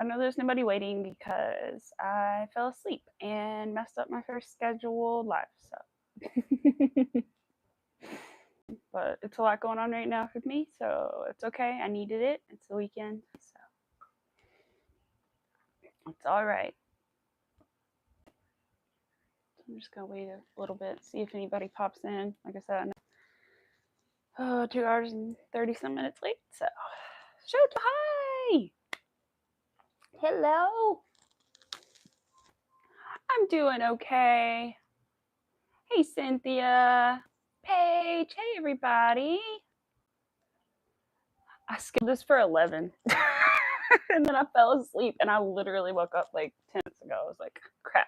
I know there's nobody waiting because I fell asleep and messed up my first scheduled live. So, but it's a lot going on right now for me, so it's okay. I needed it. It's the weekend, so it's all right. So I'm just gonna wait a little bit, see if anybody pops in. Like I said, 2 hours and 30 some minutes late. So, shoot, hi, hello. I'm doing okay. Hey, Cynthia. Paige. Hey, everybody. I skipped this for 11. And then I fell asleep and I literally woke up like 10 minutes ago. I was like, crap.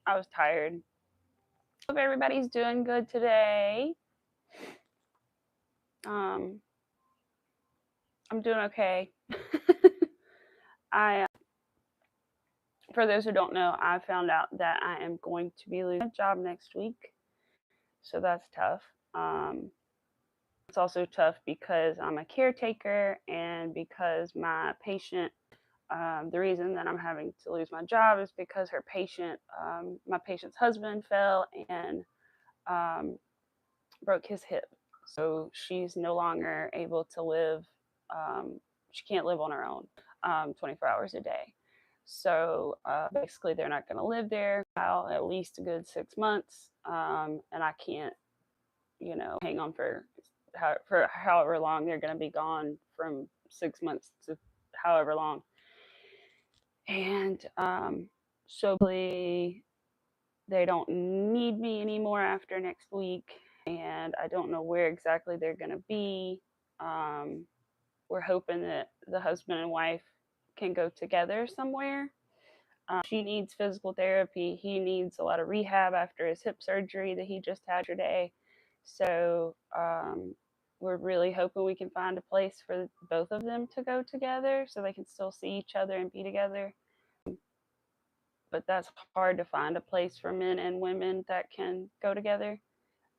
I was tired. Hope everybody's doing good today. I'm doing okay. For those who don't know, I found out that I am going to be losing a job next week. So that's tough. It's also tough because I'm a caretaker and because my patient, the reason that I'm having to lose my job is because her patient, my patient's husband fell and broke his hip. So she's no longer able to live, she can't live on her own 24 hours a day. So basically, they're not going to live there at least a good 6 months. And I can't, hang on for however long they're going to be gone, from 6 months to however long. And so they don't need me anymore after next week. And I don't know where exactly they're going to be. We're hoping that the husband and wife can go together somewhere. She needs physical therapy. He needs a lot of rehab after his hip surgery that he just had today. So we're really hoping we can find a place for both of them to go together so they can still see each other and be together. But that's hard to find a place for men and women that can go together.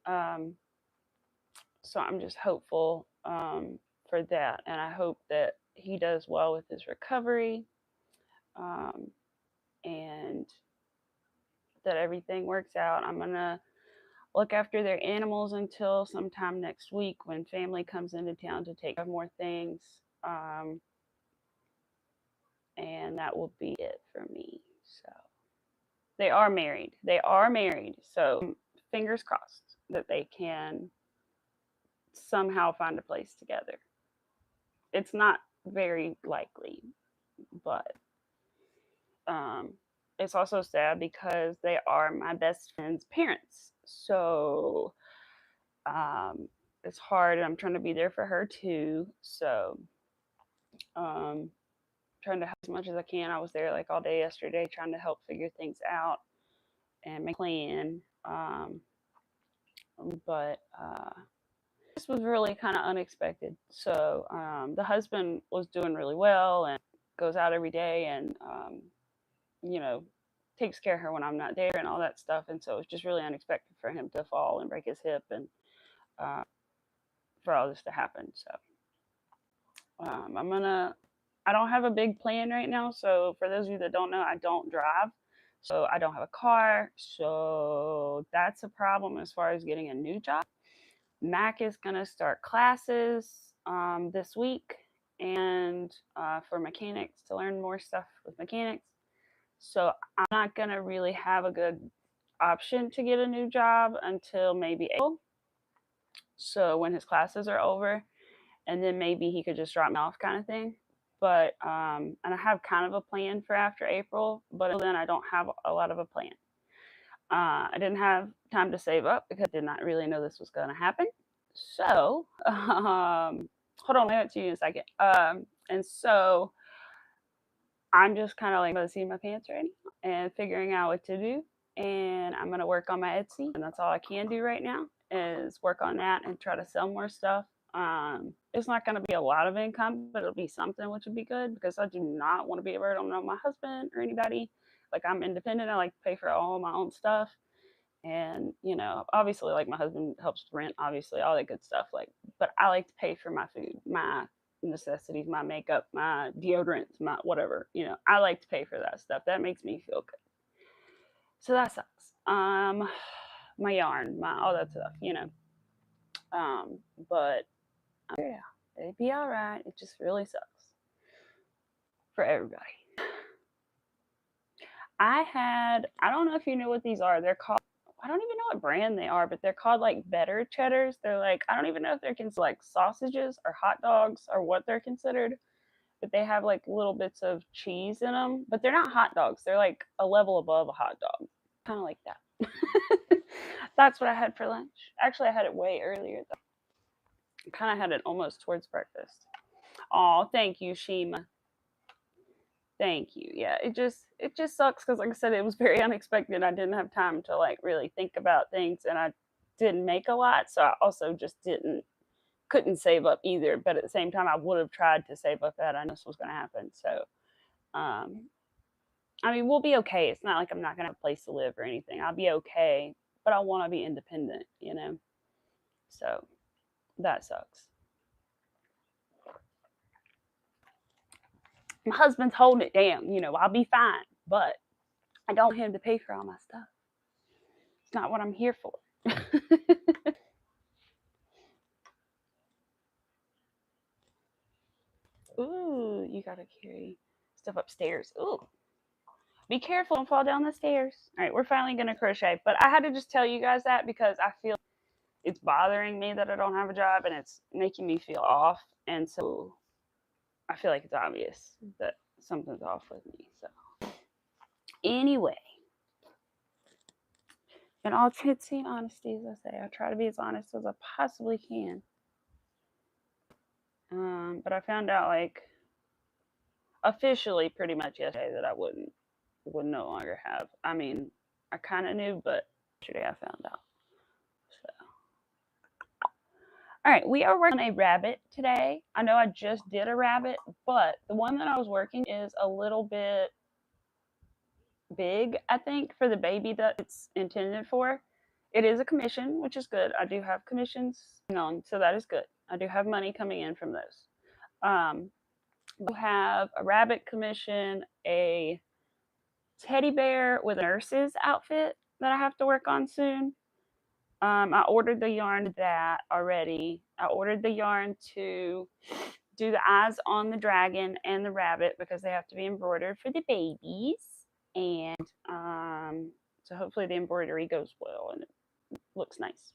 So I'm just hopeful for that. And I hope that he does well with his recovery. And that everything works out. I'm going to look after their animals until sometime next week when family comes into town to take care of more things. And that will be it for me. So they are married. So fingers crossed that they can somehow find a place together. It's not very likely, but it's also sad because they are my best friend's parents. So it's hard. I'm trying to be there for her too. So trying to help as much as I can. I was there like all day yesterday trying to help figure things out and make a plan. But this was really kind of unexpected. So the husband was doing really well and goes out every day and takes care of her when I'm not there and all that stuff. And so it's just really unexpected for him to fall and break his hip and for all this to happen. So I don't have a big plan right now. So for those of you that don't know, I don't drive. So I don't have a car. So that's a problem as far as getting a new job. Mac is going to start classes this week and for mechanics, to learn more stuff with mechanics. So I'm not going to really have a good option to get a new job until maybe April. So when his classes are over, and then maybe he could just drop me off kind of thing. But and I have kind of a plan for after April, but until then I don't have a lot of a plan. I didn't have time to save up because I did not really know this was going to happen. So hold on, I'll get to you in a second. And so I'm just kind of like by the seat of my pants right now and figuring out what to do. And I'm going to work on my Etsy. And that's all I can do right now is work on that and try to sell more stuff. It's not going to be a lot of income, but it'll be something, which would be good because I do not want to be a burden on my husband or anybody. Like I'm independent. I like to pay for all my own stuff. And, obviously like my husband helps rent, obviously all that good stuff. But I like to pay for my food, my necessities, my makeup, my deodorants, my whatever, you know, I like to pay for that stuff. That makes me feel good. So that sucks. My yarn, my all that stuff, you know. But yeah, it'd be all right. It just really sucks for everybody. I don't know if you know what these are. They're called, I don't even know what brand they are, but they're called like better cheddars. They're like, I don't even know if they're considered like sausages or hot dogs or what they're considered, but they have like little bits of cheese in them. But they're not hot dogs. They're like a level above a hot dog, kind of like that. That's what I had for lunch. Actually, I had it way earlier though. I kind of had it almost towards breakfast. Oh, thank you, Shima. Thank you. Yeah, it just sucks because, like I said, it was very unexpected. I didn't have time to like really think about things, and I didn't make a lot, so I also just couldn't save up either. But at the same time, I would have tried to save up that I knew this was going to happen. So, I mean, we'll be okay. It's not like I'm not going to have a place to live or anything. I'll be okay, but I want to be independent, you know. So that sucks. My husband's holding it down, you know. I'll be fine, but I don't want him to pay for all my stuff. It's not what I'm here for. Ooh, you gotta carry stuff upstairs. Ooh, be careful and fall down the stairs. All right, we're finally gonna crochet, but I had to just tell you guys that because I feel it's bothering me that I don't have a job and it's making me feel off, and so I feel like it's obvious that something's off with me. So anyway, in all truthsy honesty, as I say, I try to be as honest as I possibly can. But I found out like officially pretty much yesterday that I would no longer have. I mean, I kind of knew, but yesterday I found out. So, all right, we are working on a rabbit today. I know I just did a rabbit, but the one that I was working is a little bit big, I think, for the baby that it's intended for. It is a commission, which is good. I do have commissions, so that is good. I do have money coming in from those. We have a rabbit commission, a teddy bear with a nurse's outfit that I have to work on soon. I ordered the yarn that already. I ordered the yarn to do the eyes on the dragon and the rabbit because they have to be embroidered for the babies. And so hopefully the embroidery goes well and it looks nice.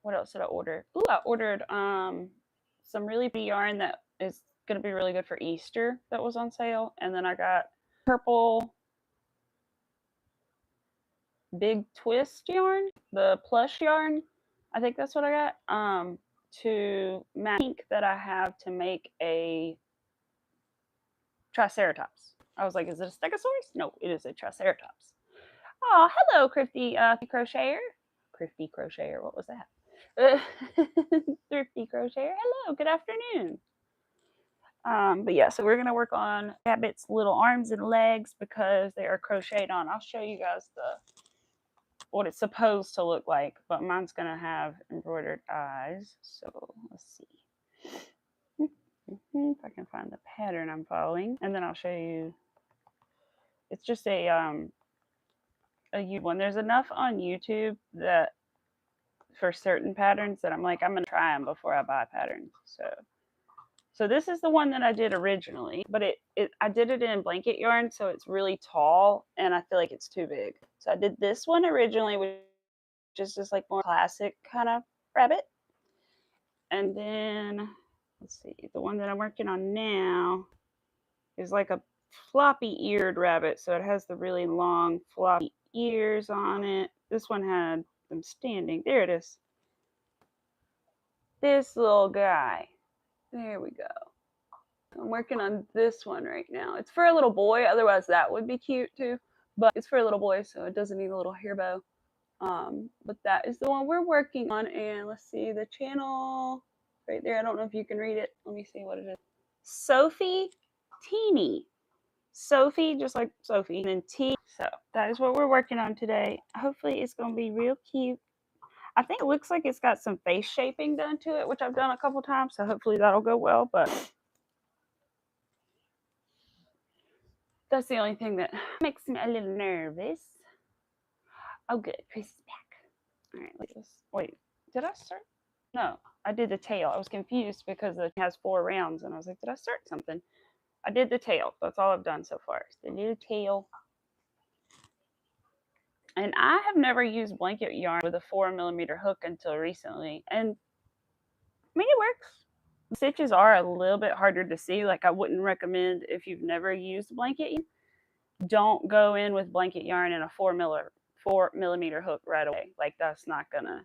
What else did I order? Ooh, I ordered some really pretty yarn that is going to be really good for Easter that was on sale. And then I got purple big twist yarn, the plush yarn. I think that's what I got. To match pink that I have to make a triceratops. I was like, is it a stegosaurus? No, it is a triceratops. Oh, hello, Thrifty Crocheter. Thrifty Crocheter, what was that? Thrifty Crocheter, hello, good afternoon. But yeah, so we're gonna work on Rabbit's little arms and legs because they are crocheted on. I'll show you guys what it's supposed to look like, but mine's gonna have embroidered eyes. So let's see if I can find the pattern I'm following, and then I'll show you. It's just a YouTube one. There's enough on YouTube that for certain patterns that I'm like, I'm gonna try them before I buy patterns. So this is the one that I did originally, but I did it in blanket yarn, so it's really tall, and I feel like it's too big. So I did this one originally, which is just like more classic kind of rabbit. And then, let's see, the one that I'm working on now is like a floppy-eared rabbit, so it has the really long floppy ears on it. This one had them standing. There it is. This little guy. There we go. I'm working on this one right now. It's for a little boy, otherwise that would be cute too. But it's for a little boy, so it doesn't need a little hair bow. But that is the one we're working on. And let's see the channel right there. I don't know if you can read it. Let me see what it is. Sophie Teeny. Sophie, just like Sophie, and then T. So that is what we're working on today. Hopefully it's going to be real cute. I think it looks like it's got some face shaping done to it, which I've done a couple times, so hopefully that'll go well, but that's the only thing that makes me a little nervous. Oh, good. Chris is back. All right, let's wait. Did I start? No, I did the tail. I was confused because it has 4 rounds, and I was like, did I start something? I did the tail. That's all I've done so far. The little tail. And I have never used blanket yarn with a 4mm hook until recently. And I mean, it works. The stitches are a little bit harder to see. Like, I wouldn't recommend if you've never used blanket yarn, don't go in with blanket yarn and a 4mm hook right away. Like, that's not going to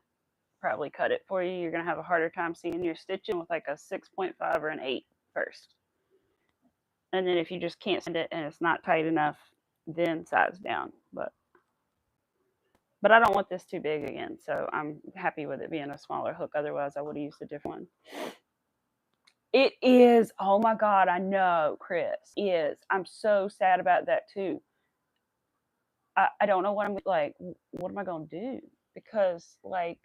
probably cut it for you. You're going to have a harder time seeing your stitching with like a 6.5 or an 8 first. And then if you just can't send it and it's not tight enough, then size down. But I don't want this too big again, so I'm happy with it being a smaller hook. Otherwise, I would have used a different one. It is. Oh my God, I know, Chris. Is. I'm so sad about that too. I don't know what I'm like. What am I gonna do? Because like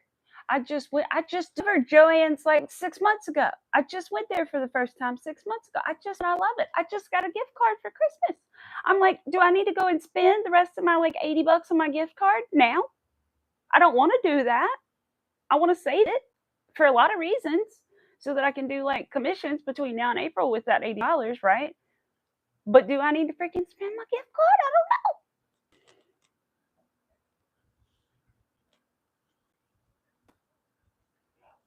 I just discovered Joann's like 6 months ago. I just went there for the first time 6 months ago. I love it. I just got a gift card for Christmas. I'm like, do I need to go and spend the rest of my like $80 on my gift card now? I don't want to do that. I want to save it for a lot of reasons so that I can do like commissions between now and April with that $80, right? But do I need to freaking spend my gift card? I don't know.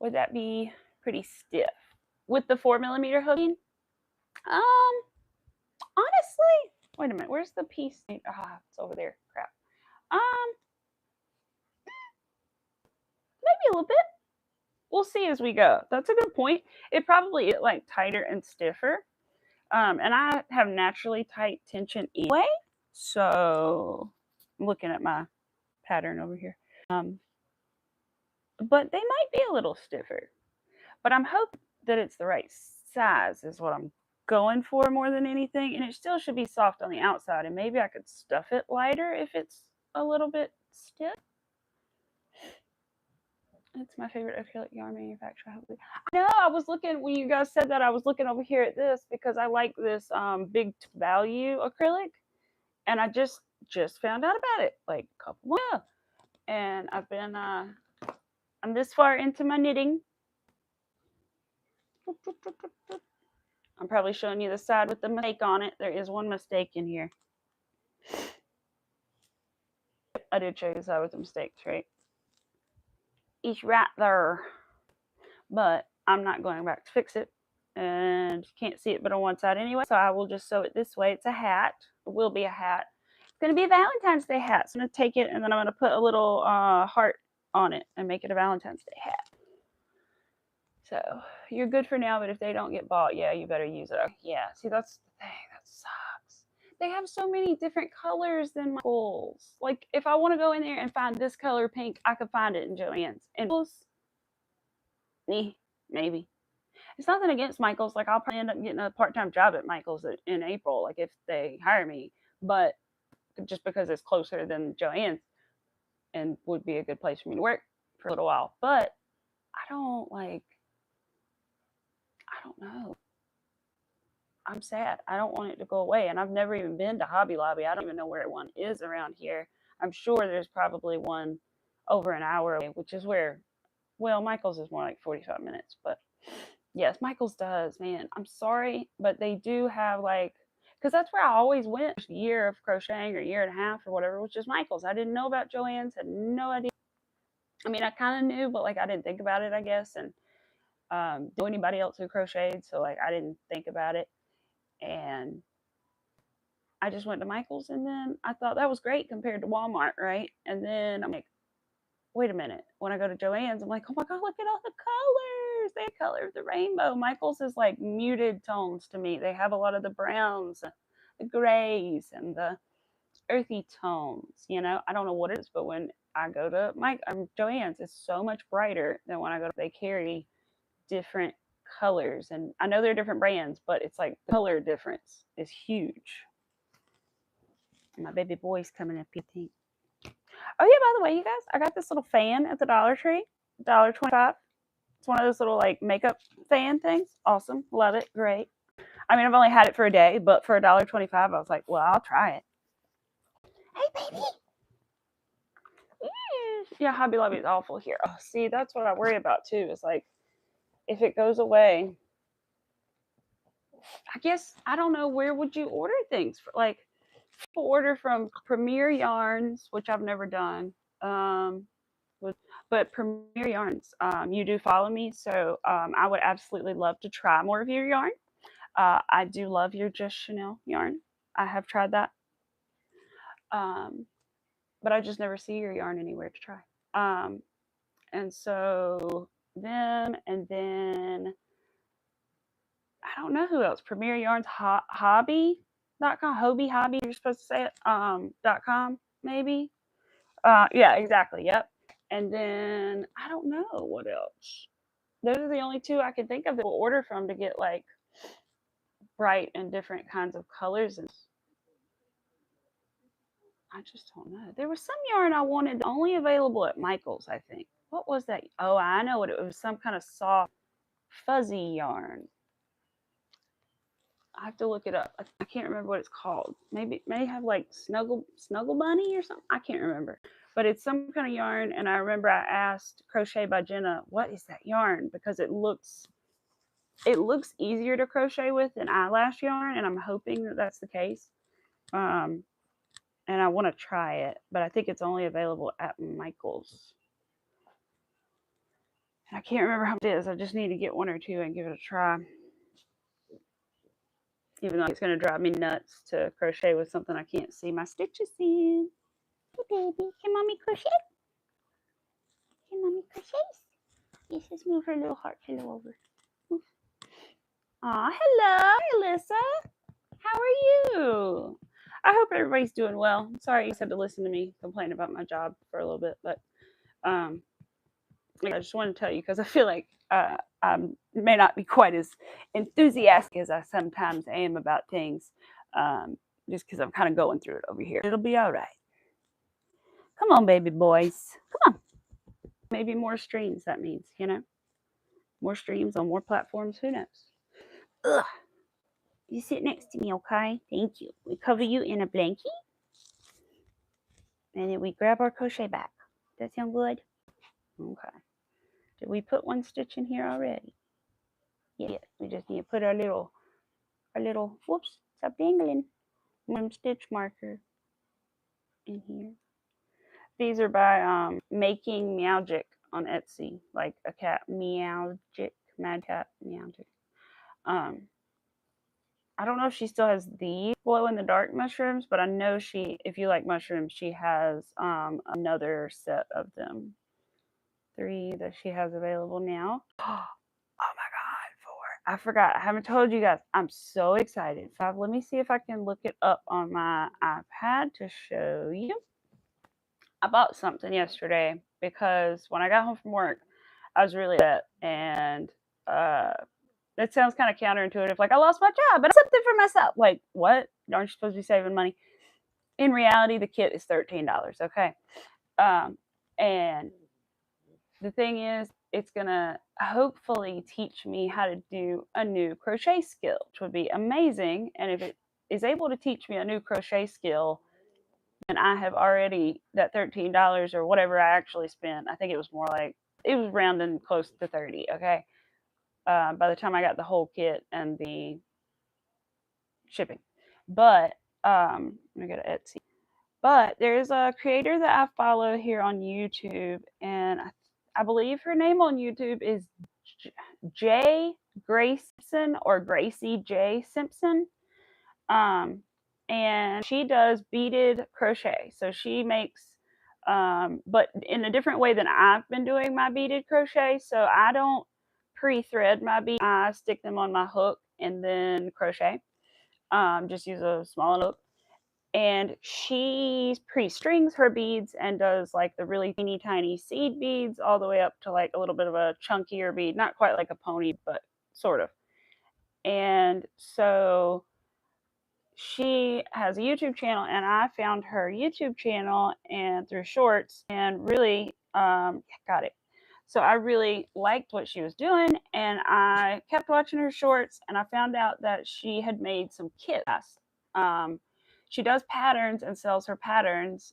Would that be pretty stiff with the 4mm hooking? Honestly, wait a minute. Where's the piece? Ah, it's over there. Crap. Maybe a little bit. We'll see as we go. That's a good point. It probably is like tighter and stiffer. And I have naturally tight tension anyway. So I'm looking at my pattern over here. But they might be a little stiffer. But I'm hoping that it's the right size is what I'm going for more than anything. And it still should be soft on the outside. And maybe I could stuff it lighter if it's a little bit stiff. It's my favorite acrylic yarn manufacturer. I know, I was looking, when you guys said that, I was looking over here at this because I like this big value acrylic. And I just found out about it like a couple months ago. And I've been, I'm this far into my knitting. I'm probably showing you the side with the mistake on it. There is one mistake in here. I did show you the side with the mistakes, right? It's right there. But I'm not going back to fix it. And you can't see it but on one side anyway. So I will just sew it this way. It's a hat. It will be a hat. It's going to be a Valentine's Day hat. So I'm going to take it and then I'm going to put a little heart on it and make it a Valentine's Day hat. So you're good for now, but if they don't get bought, yeah, you better use it. Yeah, see, that's the thing. That sucks. They have so many different colors than Michael's. Like, if I want to go in there and find this color pink, I could find it in Joann's. And maybe. It's nothing against Michael's. Like, I'll probably end up getting a part-time job at Michael's in April, like, if they hire me. But just because it's closer than Joann's and would be a good place for me to work for a little while. But I don't know. I'm sad. I don't want it to go away. And I've never even been to Hobby Lobby. I don't even know where one is around here. I'm sure there's probably one over an hour away, which is where, well, Michael's is more like 45 minutes. But yes, Michael's does, man. I'm sorry, but they do have like, because that's where I always went. A year of crocheting or a year and a half or whatever, which is Michael's. I didn't know about Joann's, had no idea. I mean, I kind of knew, but like I didn't think about it, I guess. And do anybody else who crocheted, so like I didn't think about it. And I just went to Michael's, and then I thought that was great compared to Walmart, right? And then I'm like, wait a minute. When I go to Joann's, I'm like, oh my God, look at all the colors. They color the rainbow. Michael's is like muted tones to me. They have a lot of the browns, the grays, and the earthy tones. You know, I don't know what it is, but when I go to Joann's, it's so much brighter than when I go to, they carry different colors. And I know they're different brands, but it's like the color difference is huge. My baby boy's coming up, you think. Oh yeah, by the way, you guys, I got this little fan at the Dollar Tree, $1.25. It's one of those little like makeup fan things. Awesome, love it, great. I mean, I've only had it for a day, but for $1.25, I was like, well, I'll try it. Hey, baby. Yeah, Hobby Lobby is awful here. Oh, see, that's what I worry about too. Is like, if it goes away, I guess I don't know, where would you order things for? Like, people order from Premier Yarns, which I've never done. But Premier Yarns, you do follow me, so I would absolutely love to try more of your yarn. I do love your Just Chanel yarn. I have tried that, but I just never see your yarn anywhere to try. And so them, and then I don't know who else. Premier Yarns, Hobby.com, Hobby, you're supposed to say it, .com, maybe. Yeah, exactly. Yep. And then I don't know what else. Those are the only two I can think of that will order from to get like bright and different kinds of colors. And I just don't know. There was some yarn I wanted only available at Michael's, I think. What was that? Oh, I know what it was. Some kind of soft, fuzzy yarn. I have to look it up. I can't remember what it's called. Maybe it may have like Snuggle Bunny or something. I can't remember. But it's some kind of yarn, and I remember I asked Crochet by Jenna, what is that yarn? Because it looks easier to crochet with than eyelash yarn, and I'm hoping that that's the case. And I want to try it, but I think it's only available at Michael's. I can't remember how it is. I just need to get one or two and give it a try. Even though it's going to drive me nuts to crochet with something I can't see my stitches in. Hey, baby. Can Mommy crochet? Can Mommy crochet? Yes, just move her little heart pillow over. Move. Aw, hello, Alyssa. How are you? I hope everybody's doing well. I'm sorry you had to listen to me complain about my job for a little bit, but I just want to tell you because I feel like I may not be quite as enthusiastic as I sometimes am about things, just because I'm kind of going through it over here. It'll be all right. Come on, baby boys. Come on. Maybe more streams, that means, more streams on more platforms. Who knows? Ugh. You sit next to me, okay? Thank you. We cover you in a blankie. And then we grab our crochet back. That sound good? Okay. Did we put one stitch in here already? Yeah. We just need to put our little, whoops, stop dangling, one stitch marker in here. These are by Making Meowgic on Etsy, like a cat, Meowgic, Mad Cat, Meowgic. I don't know if she still has these glow in the dark mushrooms, but I know if you like mushrooms, she has another set of them. 3 that she has available now. Oh my God, 4. I forgot. I haven't told you guys. I'm so excited. 5. Let me see if I can look it up on my iPad to show you. I bought something yesterday because when I got home from work, I was really upset, and it sounds kind of counterintuitive, like I lost my job, but I something for myself. Like, what? Aren't you supposed to be saving money? In reality, the kit is $13. Okay, and the thing is, it's gonna hopefully teach me how to do a new crochet skill, which would be amazing. And if it is able to teach me a new crochet skill, then I have already, that $13 or whatever I actually spent. I think it was more like, it was rounding close to 30. Okay. By the time I got the whole kit and the shipping. But let me go to Etsy. But there's a creator that I follow here on YouTube, and I believe her name on YouTube is J Grayson, or Gracie J Simpson. And she does beaded crochet. So she makes, but in a different way than I've been doing my beaded crochet. So I don't pre-thread my beads. I stick them on my hook and then crochet. Just use a small hook. And she pre-strings her beads and does like the really teeny tiny seed beads all the way up to like a little bit of a chunkier bead, not quite like a pony, but sort of. And so she has a YouTube channel, and I found her YouTube channel and through shorts, and really got it. So I really liked what she was doing, and I kept watching her shorts, and I found out that she had made some kits. She does patterns and sells her patterns,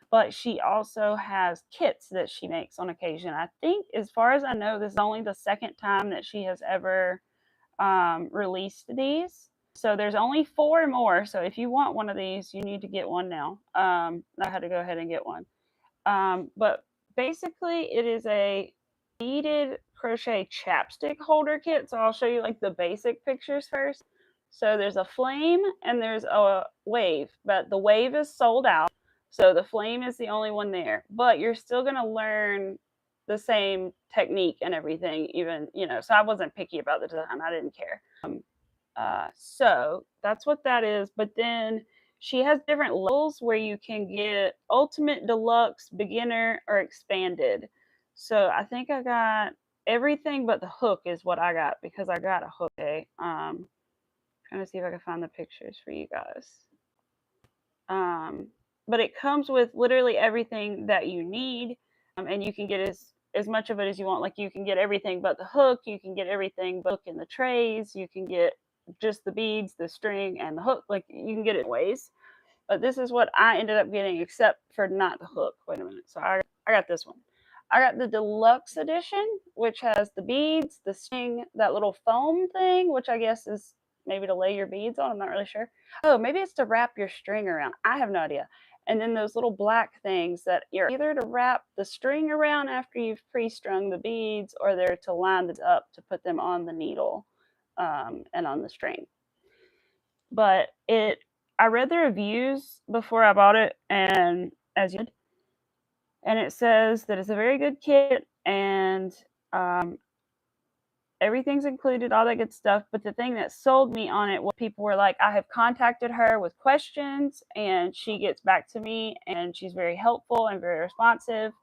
but she also has kits that she makes on occasion. I think, as far as I know, this is only the second time that she has ever released these. So there's only 4 more. So if you want one of these, you need to get one now. I had to go ahead and get one. But basically, it is a beaded crochet chapstick holder kit. So I'll show you like the basic pictures first. So there's a flame and there's a wave, but the wave is sold out. So the flame is the only one there, but you're still going to learn the same technique and everything, even, so I wasn't picky about the design. I didn't care. So that's what that is. But then she has different levels where you can get ultimate, deluxe, beginner, or expanded. So I think I got everything but the hook is what I got, because I got a hook. Okay. Trying to see if I can find the pictures for you guys. But it comes with literally everything that you need, and you can get as much of it as you want. Like, you can get everything but the hook, you can get everything but the hook and the trays, you can get just the beads, the string, and the hook. Like, you can get it ways. But this is what I ended up getting, except for not the hook. Wait a minute. So I got this one. I got the deluxe edition, which has the beads, the string, that little foam thing, which I guess is maybe to lay your beads on. I'm not really sure. Oh, maybe it's to wrap your string around. I have no idea. And then those little black things that you're either to wrap the string around after you've pre-strung the beads, or they're to line it up to put them on the needle and on the string. But I read the reviews before I bought it, and and it says that it's a very good kit, and everything's included, all that good stuff. But the thing that sold me on it was people were like, I have contacted her with questions, and she gets back to me, and she's very helpful and very responsive.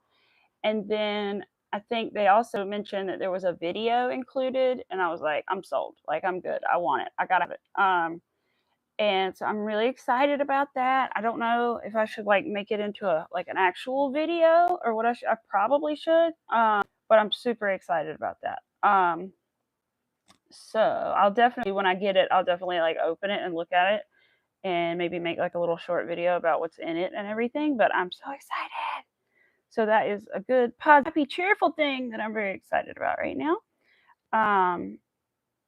And then I think they also mentioned that there was a video included, and I was like, I'm sold. Like, I'm good. I want it. I gotta have it. And so I'm really excited about that. I don't know if I should like make it into an actual video or what I should. I probably should. But I'm super excited about that. So I'll definitely, when I get it, I'll definitely like open it and look at it, and maybe make like a little short video about what's in it and everything. But I'm so excited. So that is a good, positive, happy, cheerful thing that I'm very excited about right now.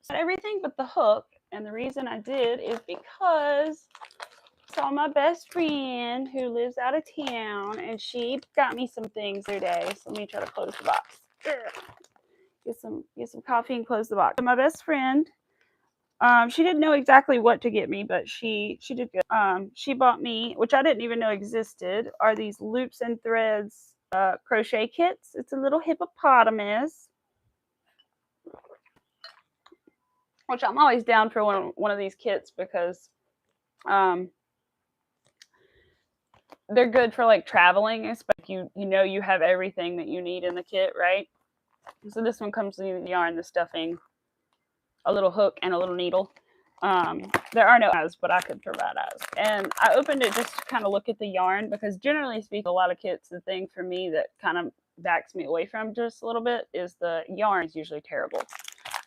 So everything but the hook. And the reason I did is because I saw my best friend who lives out of town, and she got me some things today. So let me try to close the box. Get some coffee and close the box. So my best friend, she didn't know exactly what to get me, but she did good. She bought me, which I didn't even know existed, are these loops and threads crochet kits. It's a little hippopotamus, which I'm always down for one of these kits, because they're good for like traveling, especially if you have everything that you need in the kit, right? So this one comes with the yarn, the stuffing, a little hook, and a little needle. There are no eyes, but I could provide eyes. And I opened it just to kind of look at the yarn, because generally speaking, a lot of kits, the thing for me that kind of backs me away from just a little bit is the yarn is usually terrible.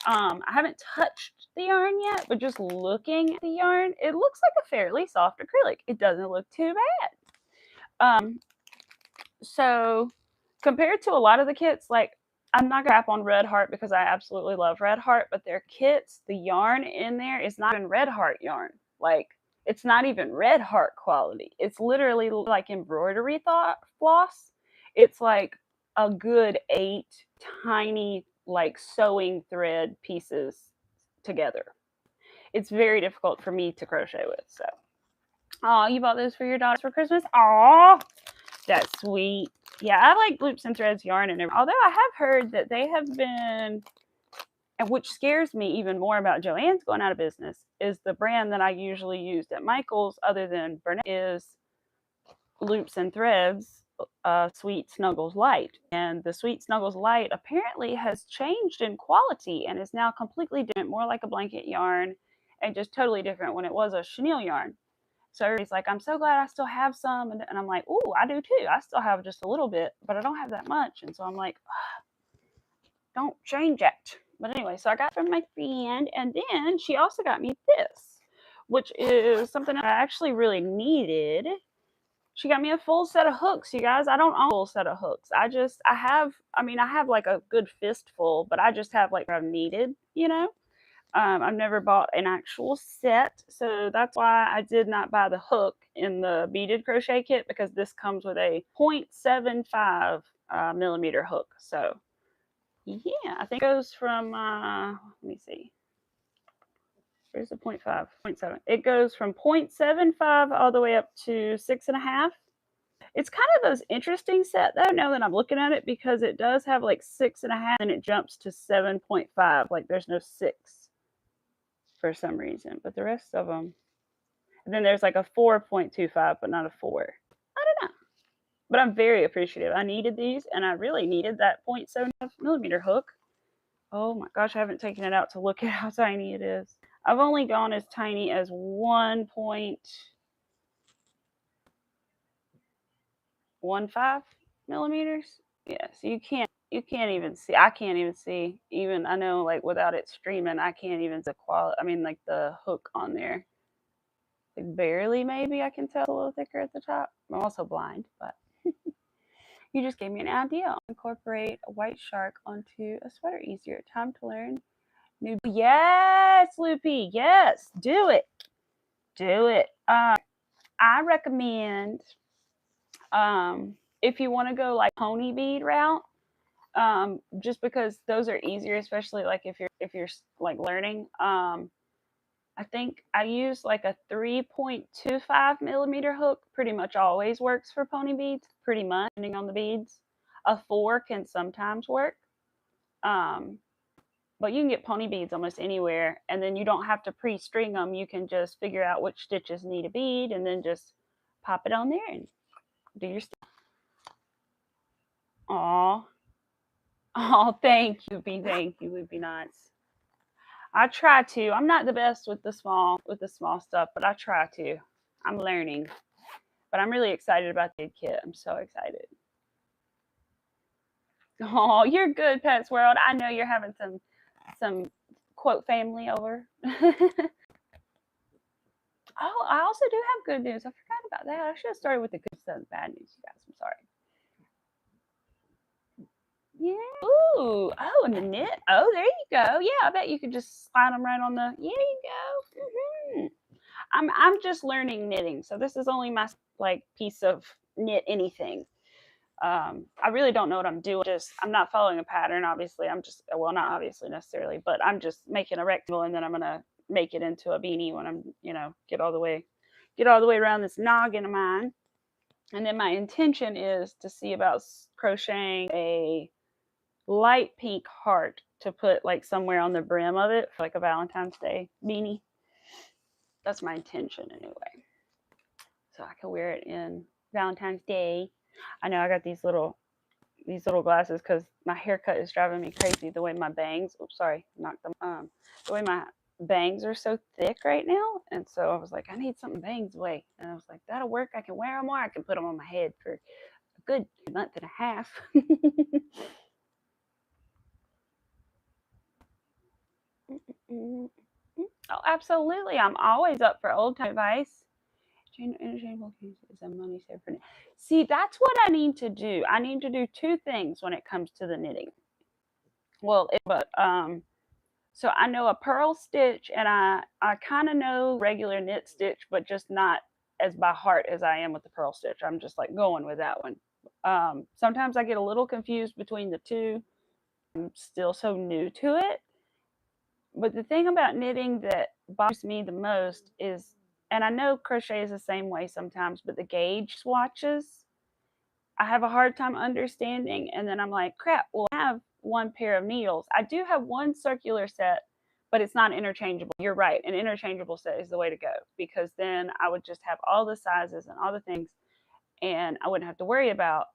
I haven't touched the yarn yet, but just looking at the yarn, it looks like a fairly soft acrylic. It doesn't look too bad. So compared to a lot of the kits, like, I'm not gonna crap on Red Heart because I absolutely love Red Heart, but their kits, the yarn in there is not even Red Heart yarn. Like, it's not even Red Heart quality. It's literally like embroidery floss. It's like a good 8 tiny like sewing thread pieces together. It's very difficult for me to crochet with. So, oh, you bought those for your daughter for Christmas? Oh, that's sweet. Yeah, I like loops and threads yarn and everything. Although I have heard that they have been, and which scares me even more about Joann's going out of business, is the brand that I usually used at Michael's, other than Burnett, is Loops and Threads Sweet Snuggles Light. And the Sweet Snuggles Light apparently has changed in quality and is now completely different, more like a blanket yarn. and just totally different when it was a chenille yarn. So everybody's like, I'm so glad I still have some. And I'm like, ooh, I do too. I still have just a little bit, but I don't have that much. And so I'm like, don't change it. But anyway, so I got from my friend, and then she also got me this, which is something I actually really needed. She got me a full set of hooks, you guys. I don't own a full set of hooks. I have like a good fistful, but I just have like what I've needed, you know? I've never bought an actual set, so that's why I did not buy the hook in the beaded crochet kit, because this comes with a 0.75 millimeter hook. So yeah, I think it goes from, let me see. Where's the 0.5? 0.7. It goes from 0.75 all the way up to 6.5. It's kind of an interesting set though, now that I'm looking at it, because it does have like 6.5 and it jumps to 7.5. Like there's no 6 for some reason, but the rest of them. And then there's like a 4.25, but not a 4. I don't know. But I'm very appreciative. I needed these, and I really needed that 0.7 millimeter hook. Oh my gosh, I haven't taken it out to look at how tiny it is. I've only gone as tiny as 1.15 millimeters. Yeah, so you can't even see. I can't even see. Even I know, like without it streaming, I can't even see the quality. I mean, like the hook on there. Like barely, maybe I can tell a little thicker at the top. I'm also blind, but you just gave me an idea. Incorporate a white shark onto a sweater easier. Time to learn new. Yes, Loopy. Yes, do it. Do it. I recommend, if you want to go like pony bead route, just because those are easier, especially like if you're like learning. I think I use like a 3.25 millimeter hook. Pretty much always works for pony beads. Pretty much, depending on the beads. A 4 can sometimes work. But you can get pony beads almost anywhere, and then you don't have to pre-string them. You can just figure out which stitches need a bead, and then just pop it on there and do your stitch. Aw. Oh, thank you, Loopy. Thank you, Loopy Knots. I try to. I'm not the best with the small stuff, but I try to. I'm learning. But I'm really excited about the kit. I'm so excited. Oh, you're good, Pets World. I know you're having some quote family over. Oh, I also do have good news. I forgot about that. I should have started with the good instead of the bad news, you guys. I'm sorry. Yeah. Ooh. Oh, and the knit. Oh, there you go. Yeah, I bet you could just slide them right on the. There you go. I'm just learning knitting, so this is only my like piece of knit anything. I really don't know what I'm doing. I'm not following a pattern. Obviously, I'm just, well, not obviously necessarily, but I'm just making a rectangle, and then I'm gonna make it into a beanie when I'm, get all the way around this noggin of mine. And then my intention is to see about crocheting a light pink heart to put like somewhere on the brim of it for like a Valentine's Day beanie. That's my intention anyway. So I can wear it in Valentine's Day. I know I got these little glasses because my haircut is driving me crazy. The way my bangs, oops, sorry, knocked them. The way my bangs are so thick right now, and so I was like, I need something bangs away, and I was like, that'll work. I can wear them, or I can put them on my head for a good month and a half. Oh, absolutely. I'm always up for old time advice. Interchangeable is a money saver for knit. See, that's what I need to do. I need to do 2 things when it comes to the knitting. Well, so I know a purl stitch, and I kind of know regular knit stitch, but just not as by heart as I am with the purl stitch. I'm just like going with that one. Sometimes I get a little confused between the two. I'm still so new to it. But the thing about knitting that bothers me the most is, and I know crochet is the same way sometimes, but the gauge swatches, I have a hard time understanding. And then I'm like, crap, well, I have 1 pair of needles. I do have 1 circular set, but it's not interchangeable. You're right. An interchangeable set is the way to go, because then I would just have all the sizes and all the things, and I wouldn't have to worry about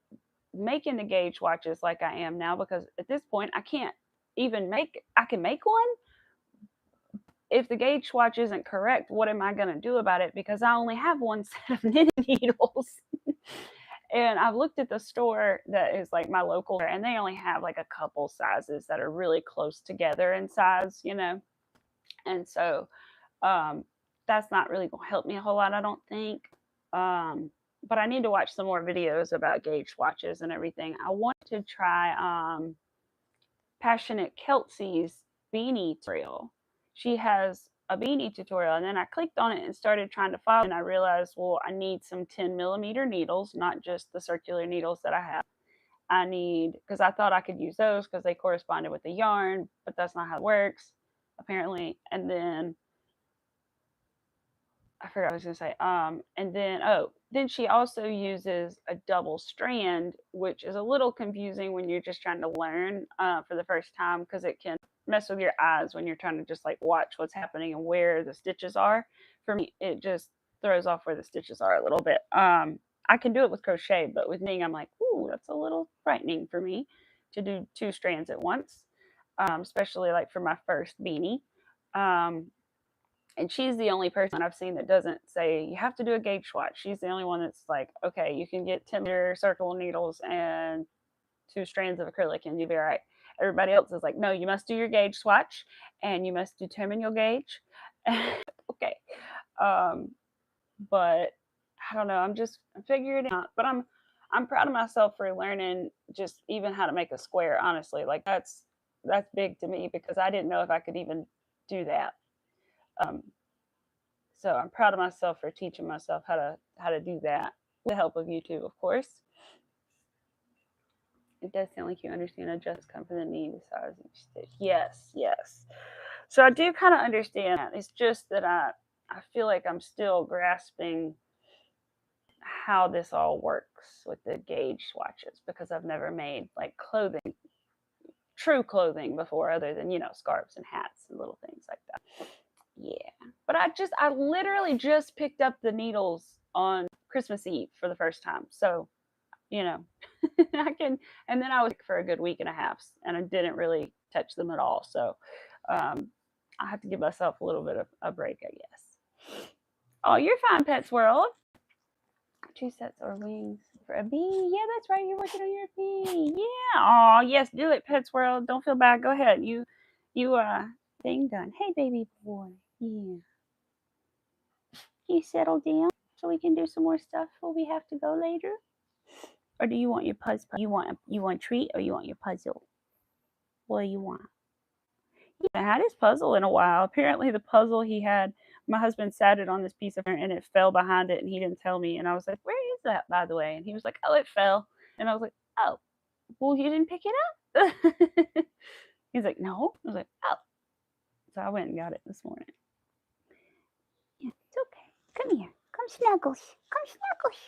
making the gauge swatches like I am now, because at this point I can't even I can make one. if the gauge swatch isn't correct, what am I going to do about it? Because I only have one set of knitting needles. And I've looked at the store that is like my local, and they only have like a couple sizes that are really close together in size, you know. And so that's not really going to help me a whole lot, I don't think. But I need to watch some more videos about gauge swatches and everything. I want to try Passionate Kelsey's beanie tutorial. She has a beanie tutorial, and then I clicked on it and started trying to follow, and I realized, well, I need some 10mm needles, not just the circular needles that I have. I need, because I thought I could use those because they corresponded with the yarn, but that's not how it works, apparently. And then I forgot what I was gonna say. And then then she also uses a double strand, which is a little confusing when you're just trying to learn for the first time, because it can mess with your eyes when you're trying to just like watch what's happening and where the stitches are. For me, it just throws off where the stitches are a little bit. I can do it with crochet, but with knitting, I'm like, ooh, that's a little frightening for me to do 2 strands at once, especially like for my first beanie. And she's the only person I've seen that doesn't say you have to do a gauge swatch. She's the only one that's like, okay, you can get 10mm circle needles and 2 strands of acrylic and you'll be all right. Everybody else is like, no, you must do your gauge swatch and you must determine your gauge. Okay. But I don't know. I'm figuring it out. But I'm proud of myself for learning just even how to make a square. Honestly, like that's big to me because I didn't know if I could even do that. So I'm proud of myself for teaching myself how to do that with the help of YouTube, of course. It does sound like you understand adjust come from the knee to size each stitch. Yes, yes. So I do kind of understand that. It's just that I feel like I'm still grasping how this all works with the gauge swatches because I've never made like clothing, true clothing before, other than, you know, scarves and hats and little things like that. Yeah. But I literally just picked up the needles on Christmas Eve for the first time. So, you know, and then I was for a good week and a half and I didn't really touch them at all. So, I have to give myself a little bit of a break, I guess. Oh, you're fine, Pets World. 2 sets or wings for a bee. Yeah, that's right. You're working on your bee. Yeah. Oh, yes. Do it, Pets World. Don't feel bad. Go ahead. You thing done. Hey, baby boy. Yeah. You settle down so we can do some more stuff before we have to go later. Or do you want your puzzle? You want treat or you want your puzzle? What do you want? He hasn't had his puzzle in a while. Apparently, the puzzle he had, my husband sat it on this piece of and it fell behind it, and he didn't tell me. And I was like, "Where is that, by the way?" And he was like, "Oh, it fell." And I was like, "Oh, well, you didn't pick it up." He's like, "No." I was like, "Oh." So I went and got it this morning. Yeah, it's okay. Come here. Come snuggles. Come snuggles.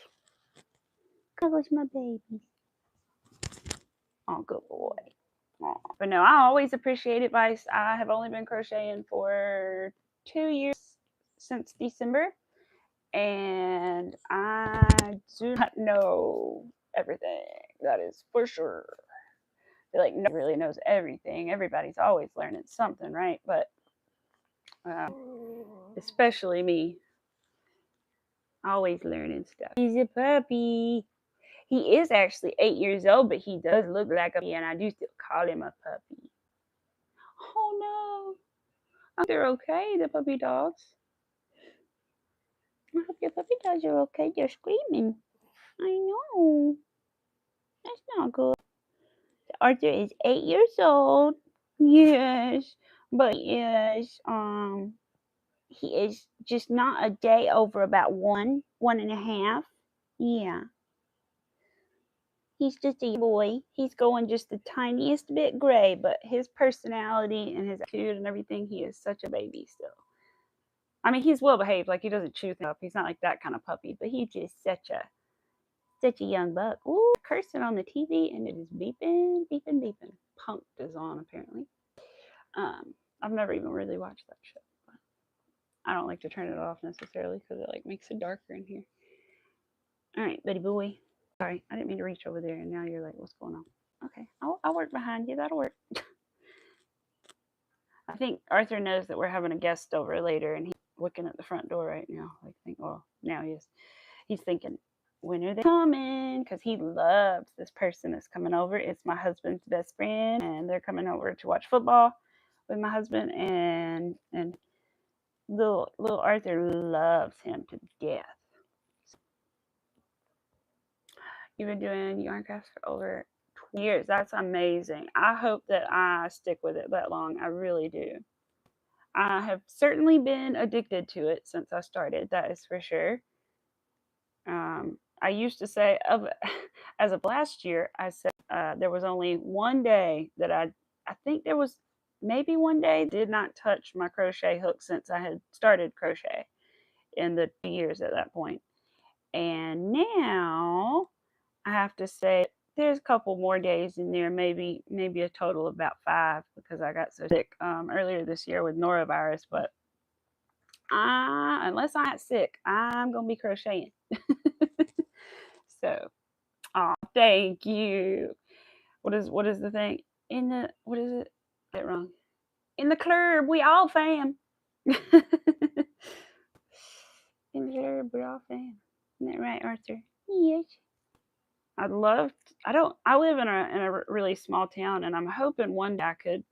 Snuggles, my baby. Oh, good boy. Oh. But no, I always appreciate advice. I have only been crocheting for 2 years since December, and I do not know everything. That is for sure. I feel like nobody really knows everything. Everybody's always learning something, right? But especially me, always learning stuff. He's a puppy. He is actually 8 years old, but he does look like a puppy, and I do still call him a puppy. Oh no. I hope they're okay, the puppy dogs. I hope your puppy dogs are okay. They're screaming. I know. That's not good. Arthur is 8 years old. Yes. But he is just not a day over about 1.5. Yeah. He's just a boy. He's going just the tiniest bit gray, but his personality and his attitude and everything, he is such a baby still. I mean, he's well behaved. Like, he doesn't chew things up. He's not like that kind of puppy, but he's just such a young buck. Ooh, cursing on the TV, and it is beeping, beeping, beeping. Punked is on, apparently. I've never even really watched that show. But I don't like to turn it off necessarily because it like makes it darker in here. All right, buddy boy. Sorry, I didn't mean to reach over there, and now you're like, what's going on? Okay, I'll work behind you. That'll work. I think Arthur knows that we're having a guest over later, and he's looking at the front door right now. Like, well, now he is. He's thinking, when are they coming? Because he loves this person that's coming over. It's my husband's best friend, and they're coming over to watch football with my husband, and little Arthur loves him to death. You've been doing yarn crafts for over 20 years. That's amazing. I hope that I stick with it that long. I really do. I have certainly been addicted to it since I started. That is for sure. I used to say, as of last year, I said there was only one day that I think there was maybe one day did not touch my crochet hook since I had started crochet in the 2 years at that point. And now I have to say there's a couple more days in there, maybe a total of about 5 because I got so sick earlier this year with norovirus. But unless I get sick, I'm gonna be crocheting. So, thank you. What is the thing in the what is it? Get it wrong. In the club, we all fam. In the club, we all fam. Isn't that right, Arthur? Yes. I live in a really small town, and I'm hoping one day I could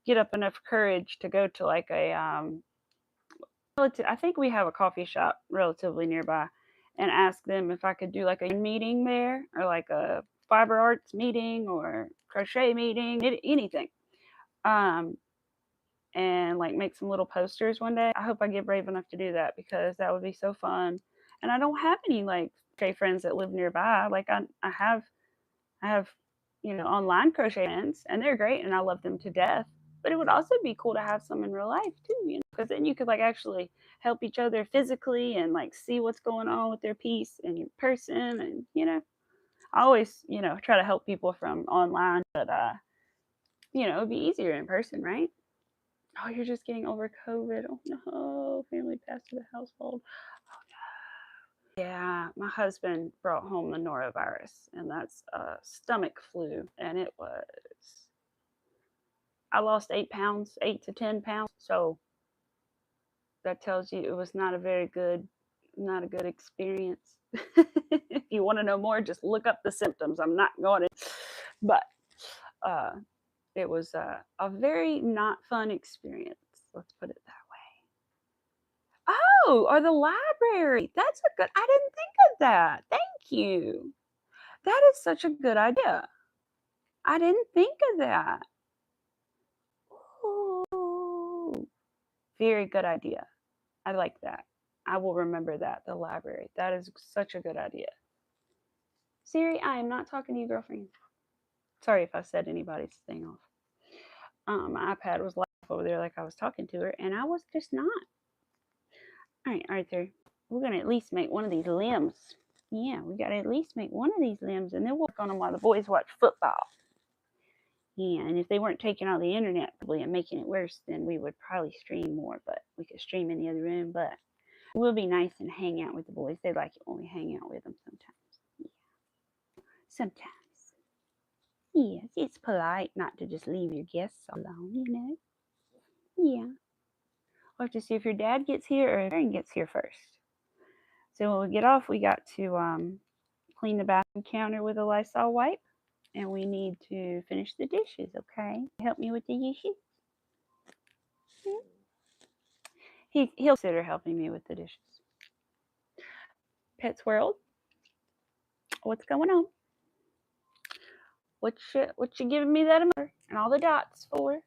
get up enough courage to go to like a I think we have a coffee shop relatively nearby, and ask them if I could do like a meeting there, or like a fiber arts meeting or crochet meeting, anything. Um, and like make some little posters one day. I hope I get brave enough to do that because that would be so fun. And I don't have any like crochet friends that live nearby. Like I have, online crochet friends, and they're great, and I love them to death. But it would also be cool to have some in real life too, because then you could like actually help each other physically and like see what's going on with their piece and your person, and I always try to help people from online, but it'd be easier in person, right? Oh, you're just getting over COVID. Oh no, family passed to the household. Yeah, my husband brought home the norovirus, and that's stomach flu, and it was. I lost 8 pounds, 8 to 10 pounds. So that tells you it was not a good experience. If you want to know more, just look up the symptoms. I'm not going to, but it was a very not fun experience. Let's put it that way. Oh, or the library. That's a good. I didn't think of that. Thank you. That is such a good idea. I didn't think of that. Ooh, very good idea. I like that. I will remember that. The library. That is such a good idea. Siri, I am not talking to you, girlfriend. Sorry if I set anybody's thing off. My iPad was live over there like I was talking to her, and I was just not. All right, Arthur. We're going to at least make one of these limbs. Yeah, we got to at least make one of these limbs, and then we'll work on them while the boys watch football. Yeah, and if they weren't taking all the internet probably and making it worse, then we would probably stream more, but we could stream in the other room. But it will be nice and hang out with the boys. They like it when we hang out with them sometimes. Yeah. Sometimes. Yes, it's polite not to just leave your guests alone, Yeah. We'll have to see if your dad gets here or if Aaron gets here first. So when we get off, we got to clean the bathroom counter with a Lysol wipe. And we need to finish the dishes, okay? Help me with the dishes? He'll consider helping me with the dishes. Pets World, what's going on? What you giving me that emoji and all the dots for?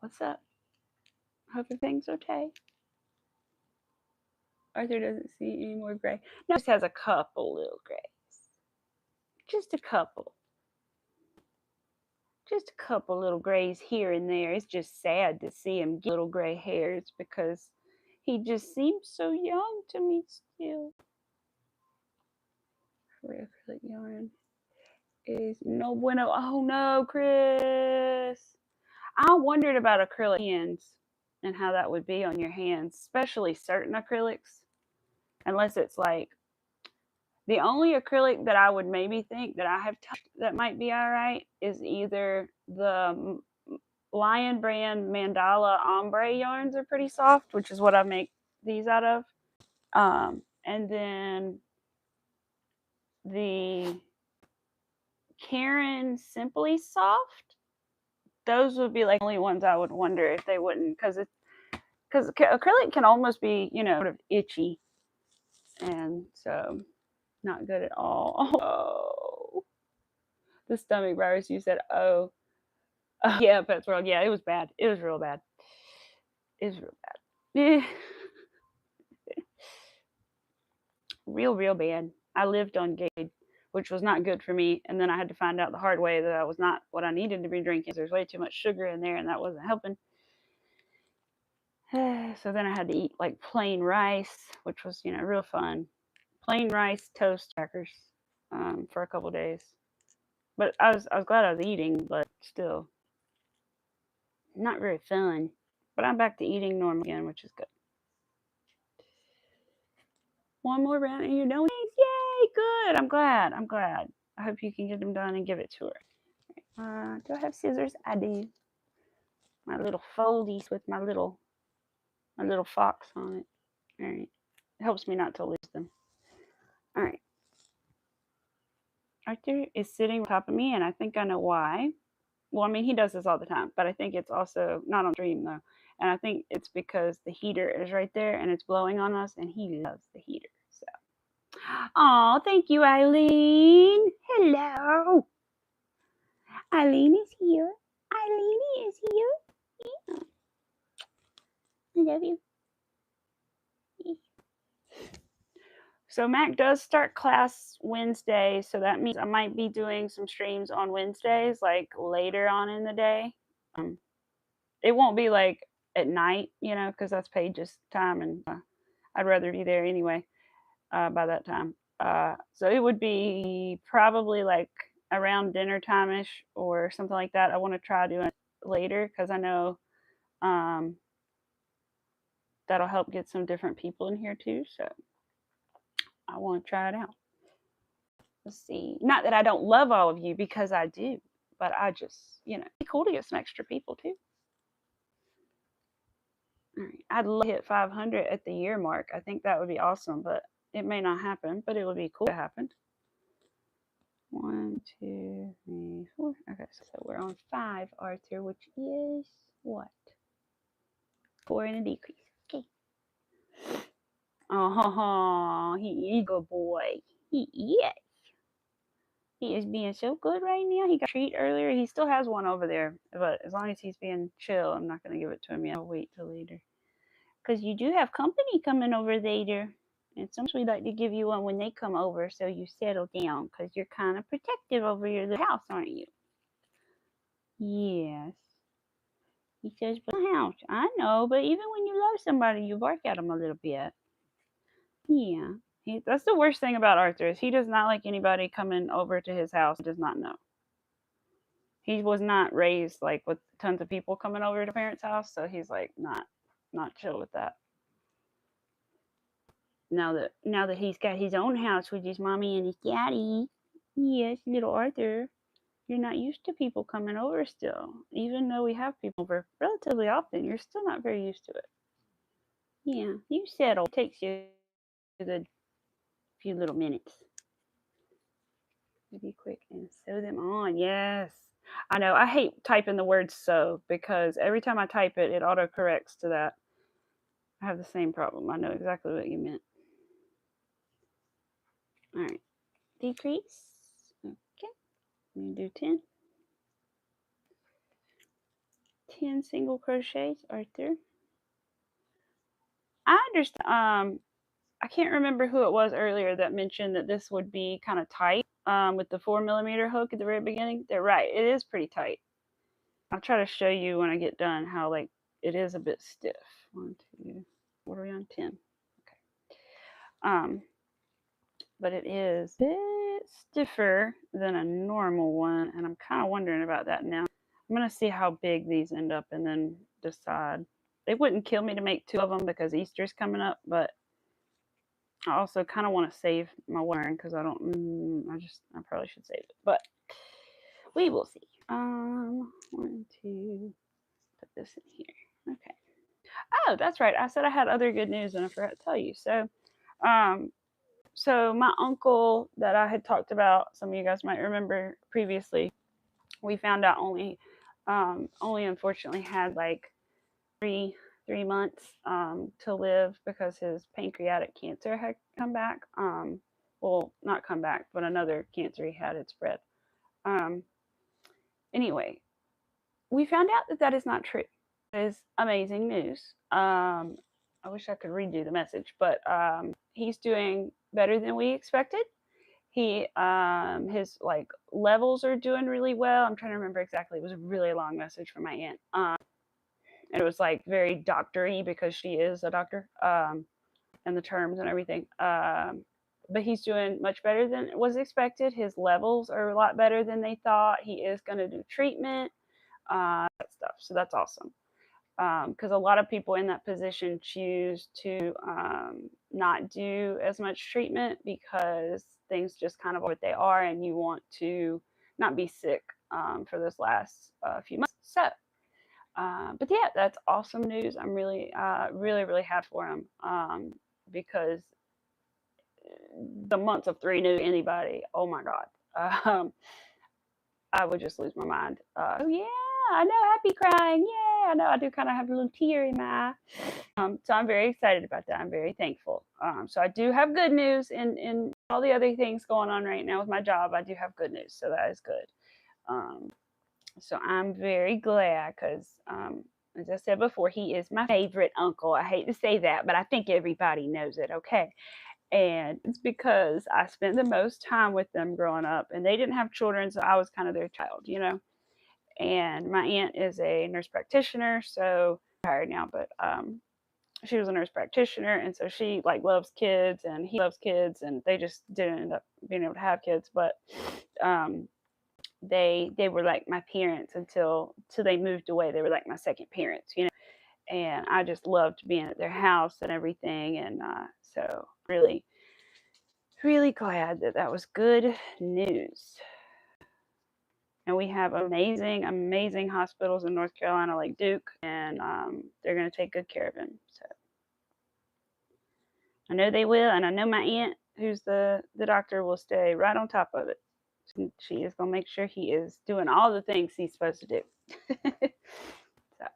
What's up? Hope everything's okay. Arthur doesn't see any more gray. No, just has a couple little grays. Just a couple. Just a couple little grays here and there. It's just sad to see him get little gray hairs because he just seems so young to me still. Acrylic yarn is no bueno. Oh no, Chris. I wondered about acrylic hands and how that would be on your hands, especially certain acrylics. Unless it's like the only acrylic that I would maybe think that I have touched that might be all right is either the Lion Brand Mandala Ombre yarns are pretty soft, which is what I make these out of. And then the Karen Simply Soft, those would be like the only ones I would wonder if they wouldn't, because acrylic can almost be, sort of itchy, and so not good at all. Oh, the stomach virus. You said, oh, yeah, Pets World. Yeah, it was bad. It was real bad. It was real bad. Real bad. I lived on Gatorade, which was not good for me, and then I had to find out the hard way that I was not what I needed to be drinking. There's way too much sugar in there, and that wasn't helping. So then I had to eat like plain rice, which was, real fun. Plain rice, toast, crackers, for a couple days. But I was glad I was eating, but still not very fun. But I'm back to eating normal again, which is good. One more round and you're done. Yay, good. I'm glad. I hope you can get them done and give it to her. Do I have scissors? I do. My little foldies with my little fox on it. All right. It helps me not to lose them. All right. Arthur is sitting on top of me, and I think I know why. Well, I mean, he does this all the time, but I think it's also not on stream though. And I think it's because the heater is right there and it's blowing on us, and he loves the heater. So, oh, thank you, Eileen. Hello. Eileen is here. Eileen is here. I love you. So Mac does start class Wednesday, so that means I might be doing some streams on Wednesdays, like later on in the day. It won't be like at night, because that's Paige's time, and I'd rather be there anyway by that time. So it would be probably like around dinner time-ish or something like that. I want to try doing it later because I know that'll help get some different people in here too. So I want to try it out. Let's see. Not that I don't love all of you, because I do, but I just, it'd be cool to get some extra people too. All right. I'd love to hit 500 at the year mark. I think that would be awesome, but it may not happen, but it would be cool to happen. 1, 2, 3, 4. Okay, so we're on 5, Arthur, which is what? 4 and a decrease. Okay. Oh, he is a good boy. He is. He is being so good right now. He got a treat earlier. He still has one over there, but as long as he's being chill, I'm not going to give it to him yet. I'll wait till later. Because you do have company coming over later. And sometimes we like to give you one when they come over so you settle down, because you're kind of protective over your little house, aren't you? Yes. He says, but the house. I know, but even when you love somebody, you bark at them a little bit. Yeah. That's the worst thing about Arthur, is he does not like anybody coming over to his house. He does not know. He was not raised like with tons of people coming over to parents' house, so he's like not chill with that. Now that he's got his own house with his mommy and his daddy. Yes, little Arthur. You're not used to people coming over still. Even though we have people over relatively often, you're still not very used to it. Yeah, you settle. It takes you a good few little minutes. Be quick and sew them on. Yes. I know. I hate typing the word sew, because every time I type it, it autocorrects to that. I have the same problem. I know exactly what you meant. All right. Decrease. Okay. I'm going to do 10. 10 single crochets, Arthur. I understand. I can't remember who it was earlier that mentioned that this would be kind of tight with the 4mm hook at the very beginning. They're right. It is pretty tight. I'll try to show you when I get done how it is a bit stiff. 1, 2. What are we on? 10. Okay. But it is a bit stiffer than a normal one, and I'm kind of wondering about that now. I'm going to see how big these end up and then decide. It wouldn't kill me to make 2 of them because Easter's coming up, but I also kind of want to save my wiring because I probably should save it, but we will see. 1, 2, Put this in here. Okay. Oh, that's right. I said I had other good news and I forgot to tell you. So my uncle that I had talked about, some of you guys might remember previously, we found out only unfortunately had like three months to live because his pancreatic cancer had come back. Well, not come back, but another cancer he had spread. Um, anyway, we found out that that is not true. It is amazing news. I wish I could redo the message, but he's doing better than we expected. His like levels are doing really well. I'm trying to remember exactly. It was a really long message from my aunt. And it was like very doctory because she is a doctor, and the terms and everything. But he's doing much better than was expected. His levels are a lot better than they thought. He is going to do treatment, that stuff. So that's awesome. Because a lot of people in that position choose to not do as much treatment because things just kind of are what they are, and you want to not be sick for this last few months. So, but yeah, that's awesome news. I'm really, really happy for him because the months of 3 new anybody, oh my God, I would just lose my mind. Oh yeah, I know, happy crying. Yeah, I know, I do kind of have a little tear in my eye. So I'm very excited about that. I'm very thankful. So I do have good news in all the other things going on right now with my job. I do have good news, so that is good. So I'm very glad because, as I said before, he is my favorite uncle. I hate to say that, but I think everybody knows it, okay? And it's because I spent the most time with them growing up, and they didn't have children, so I was kind of their child, you know? And my aunt is a nurse practitioner, so retired now, but she was a nurse practitioner, and so she like loves kids, and he loves kids, and they just didn't end up being able to have kids, but they were like my parents until they moved away. They were like my second parents, you know. And I just loved being at their house and everything, and so really glad that that was good news. And we have amazing hospitals in North Carolina like Duke, and they're going to take good care of him. So I know they will, and I know my aunt, who's the doctor, will stay right on top of it. She is going to make sure he is doing all the things he's supposed to do. So,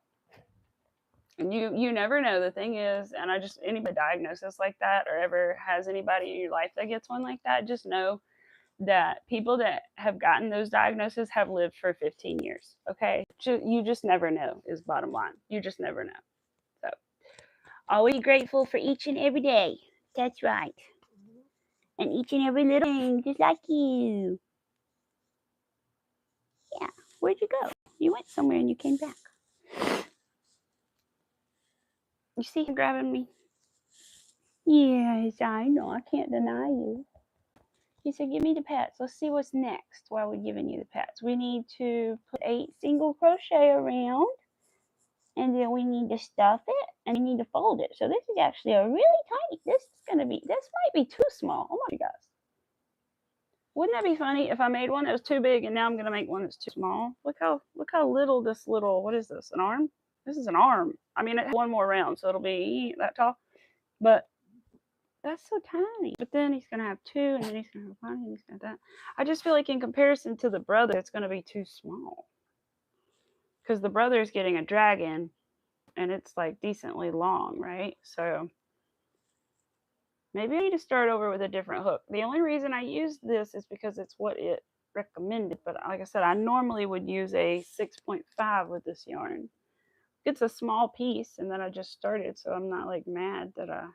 and you never know. The thing is, and anybody diagnosis like that or ever has anybody in your life that gets one like that, just know that people that have gotten those diagnoses have lived for 15 years. Okay, you just never know is bottom line. You just never know. So always grateful for each and every day. That's right. And each and every little thing, just like you. Yeah. Where'd you go? You went somewhere and you came back. You see him grabbing me? Yes, I know. I can't deny you. He said, give me the pets. Let's see what's next while we're giving you the pets. We need to put 8 single crochet around. And then we need to stuff it. And we need to fold it. So this is actually a really tiny. This might be too small. Oh my gosh. Wouldn't that be funny if I made one that was too big and now I'm going to make one that's too small? Look how little what is this, an arm? This is an arm. I mean, it has one more round, so it'll be that tall. But that's so tiny. But then he's going to have 2, and then he's going to have 1, and he's going to have that. I just feel like in comparison to the brother, it's going to be too small. Because the brother is getting a dragon, and it's like decently long, right? So maybe I need to start over with a different hook. The only reason I use this is because it's what it recommended. But like I said, I normally would use a 6.5 with this yarn. It's a small piece, and then I just started, so I'm not like mad that I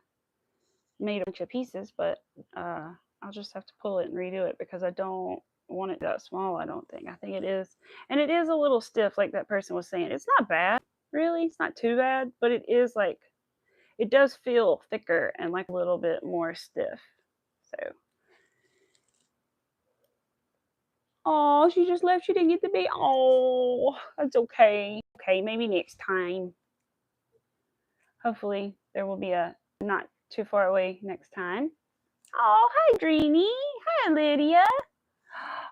made a bunch of pieces, but I'll just have to pull it and redo it because I don't want it that small. I don't think. I think it is, and it is a little stiff, like that person was saying. It's not bad, really. It's not too bad, but it is like, it does feel thicker and like a little bit more stiff. So, oh, she just left. She didn't get to be. Oh, that's okay. Okay, maybe next time. Hopefully, there will be a not too far away next time. Oh, hi, Dreamy. Hi, Lydia.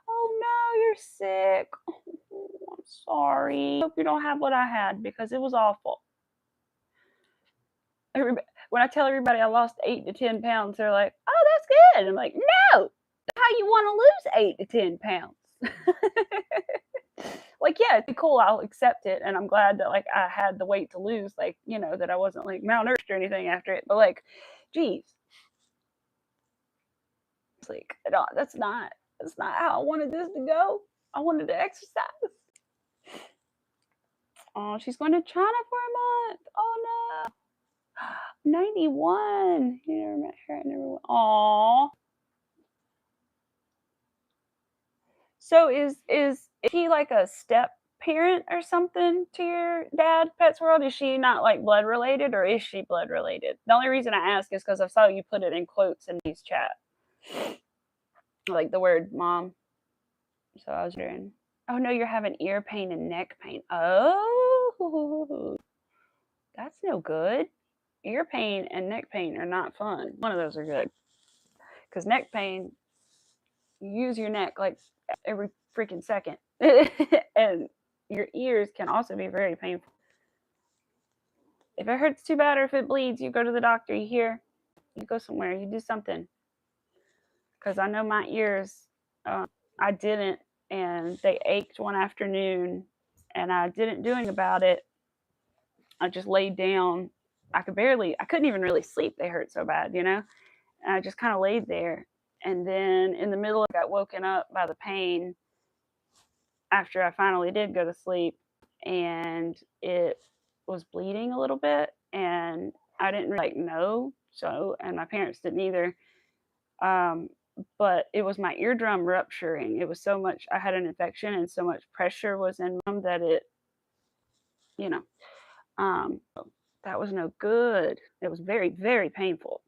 Oh, no, you're sick. Oh, sorry. Hope you don't have what I had because it was awful. When I tell everybody I lost 8 to 10 pounds, they're like, oh, that's good. I'm like, no, how you want to lose 8 to 10 pounds? Like, yeah, it's cool. I'll accept it. And I'm glad that like I had the weight to lose, like, you know, that I wasn't like malnourished or anything after it. But like, geez, it's like, no, that's not how I wanted this to go. I wanted to exercise. Oh, she's going to China for a month. Oh no. 91. You never met her. I never went. Aw. So is he like a step parent or something to your dad, Pets World? Is she not like blood related, or is she blood related? The only reason I ask is because I saw you put it in quotes in these chat, like the word mom. So I was wondering. Oh no, you're having ear pain and neck pain. Oh, that's no good. Ear pain and neck pain are not fun. One of those are good. Because neck pain, you use your neck like every freaking second. And your ears can also be very painful. If it hurts too bad or if it bleeds, you go to the doctor. You hear? You go somewhere. You do something. Because I know my ears, I didn't, and they ached one afternoon, and I didn't do anything about it. I just laid down. I couldn't even really sleep. They hurt so bad, you know? And I just kind of laid there. And then in the middle, I got woken up by the pain after I finally did go to sleep, and it was bleeding a little bit, and I didn't really know. So, and my parents didn't either. But it was my eardrum rupturing. It was so much, I had an infection and so much pressure was in them that it, you know, that was no good. It was very, very painful.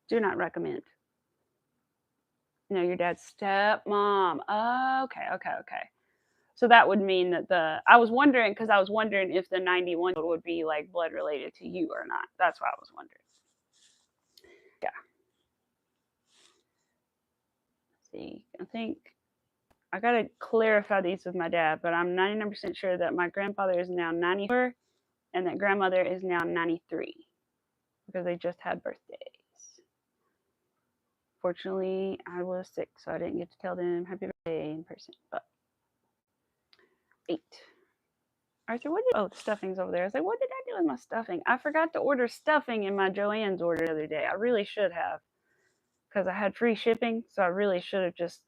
Do not recommend. No, your dad's stepmom. Oh, okay. So that would mean that I was wondering if the 91 would be like blood related to you or not. That's why I was wondering. Yeah. Let's see, I think I got to clarify these with my dad, but I'm 99% sure that my grandfather is now 94 and that grandmother is now 93 because they just had birthdays. Fortunately, I was sick, so I didn't get to tell them happy birthday in person. But 8. Arthur, the stuffing's over there. I was like, what did I do with my stuffing? I forgot to order stuffing in my Joann's order the other day. I really should have, because I had free shipping, so I really should have just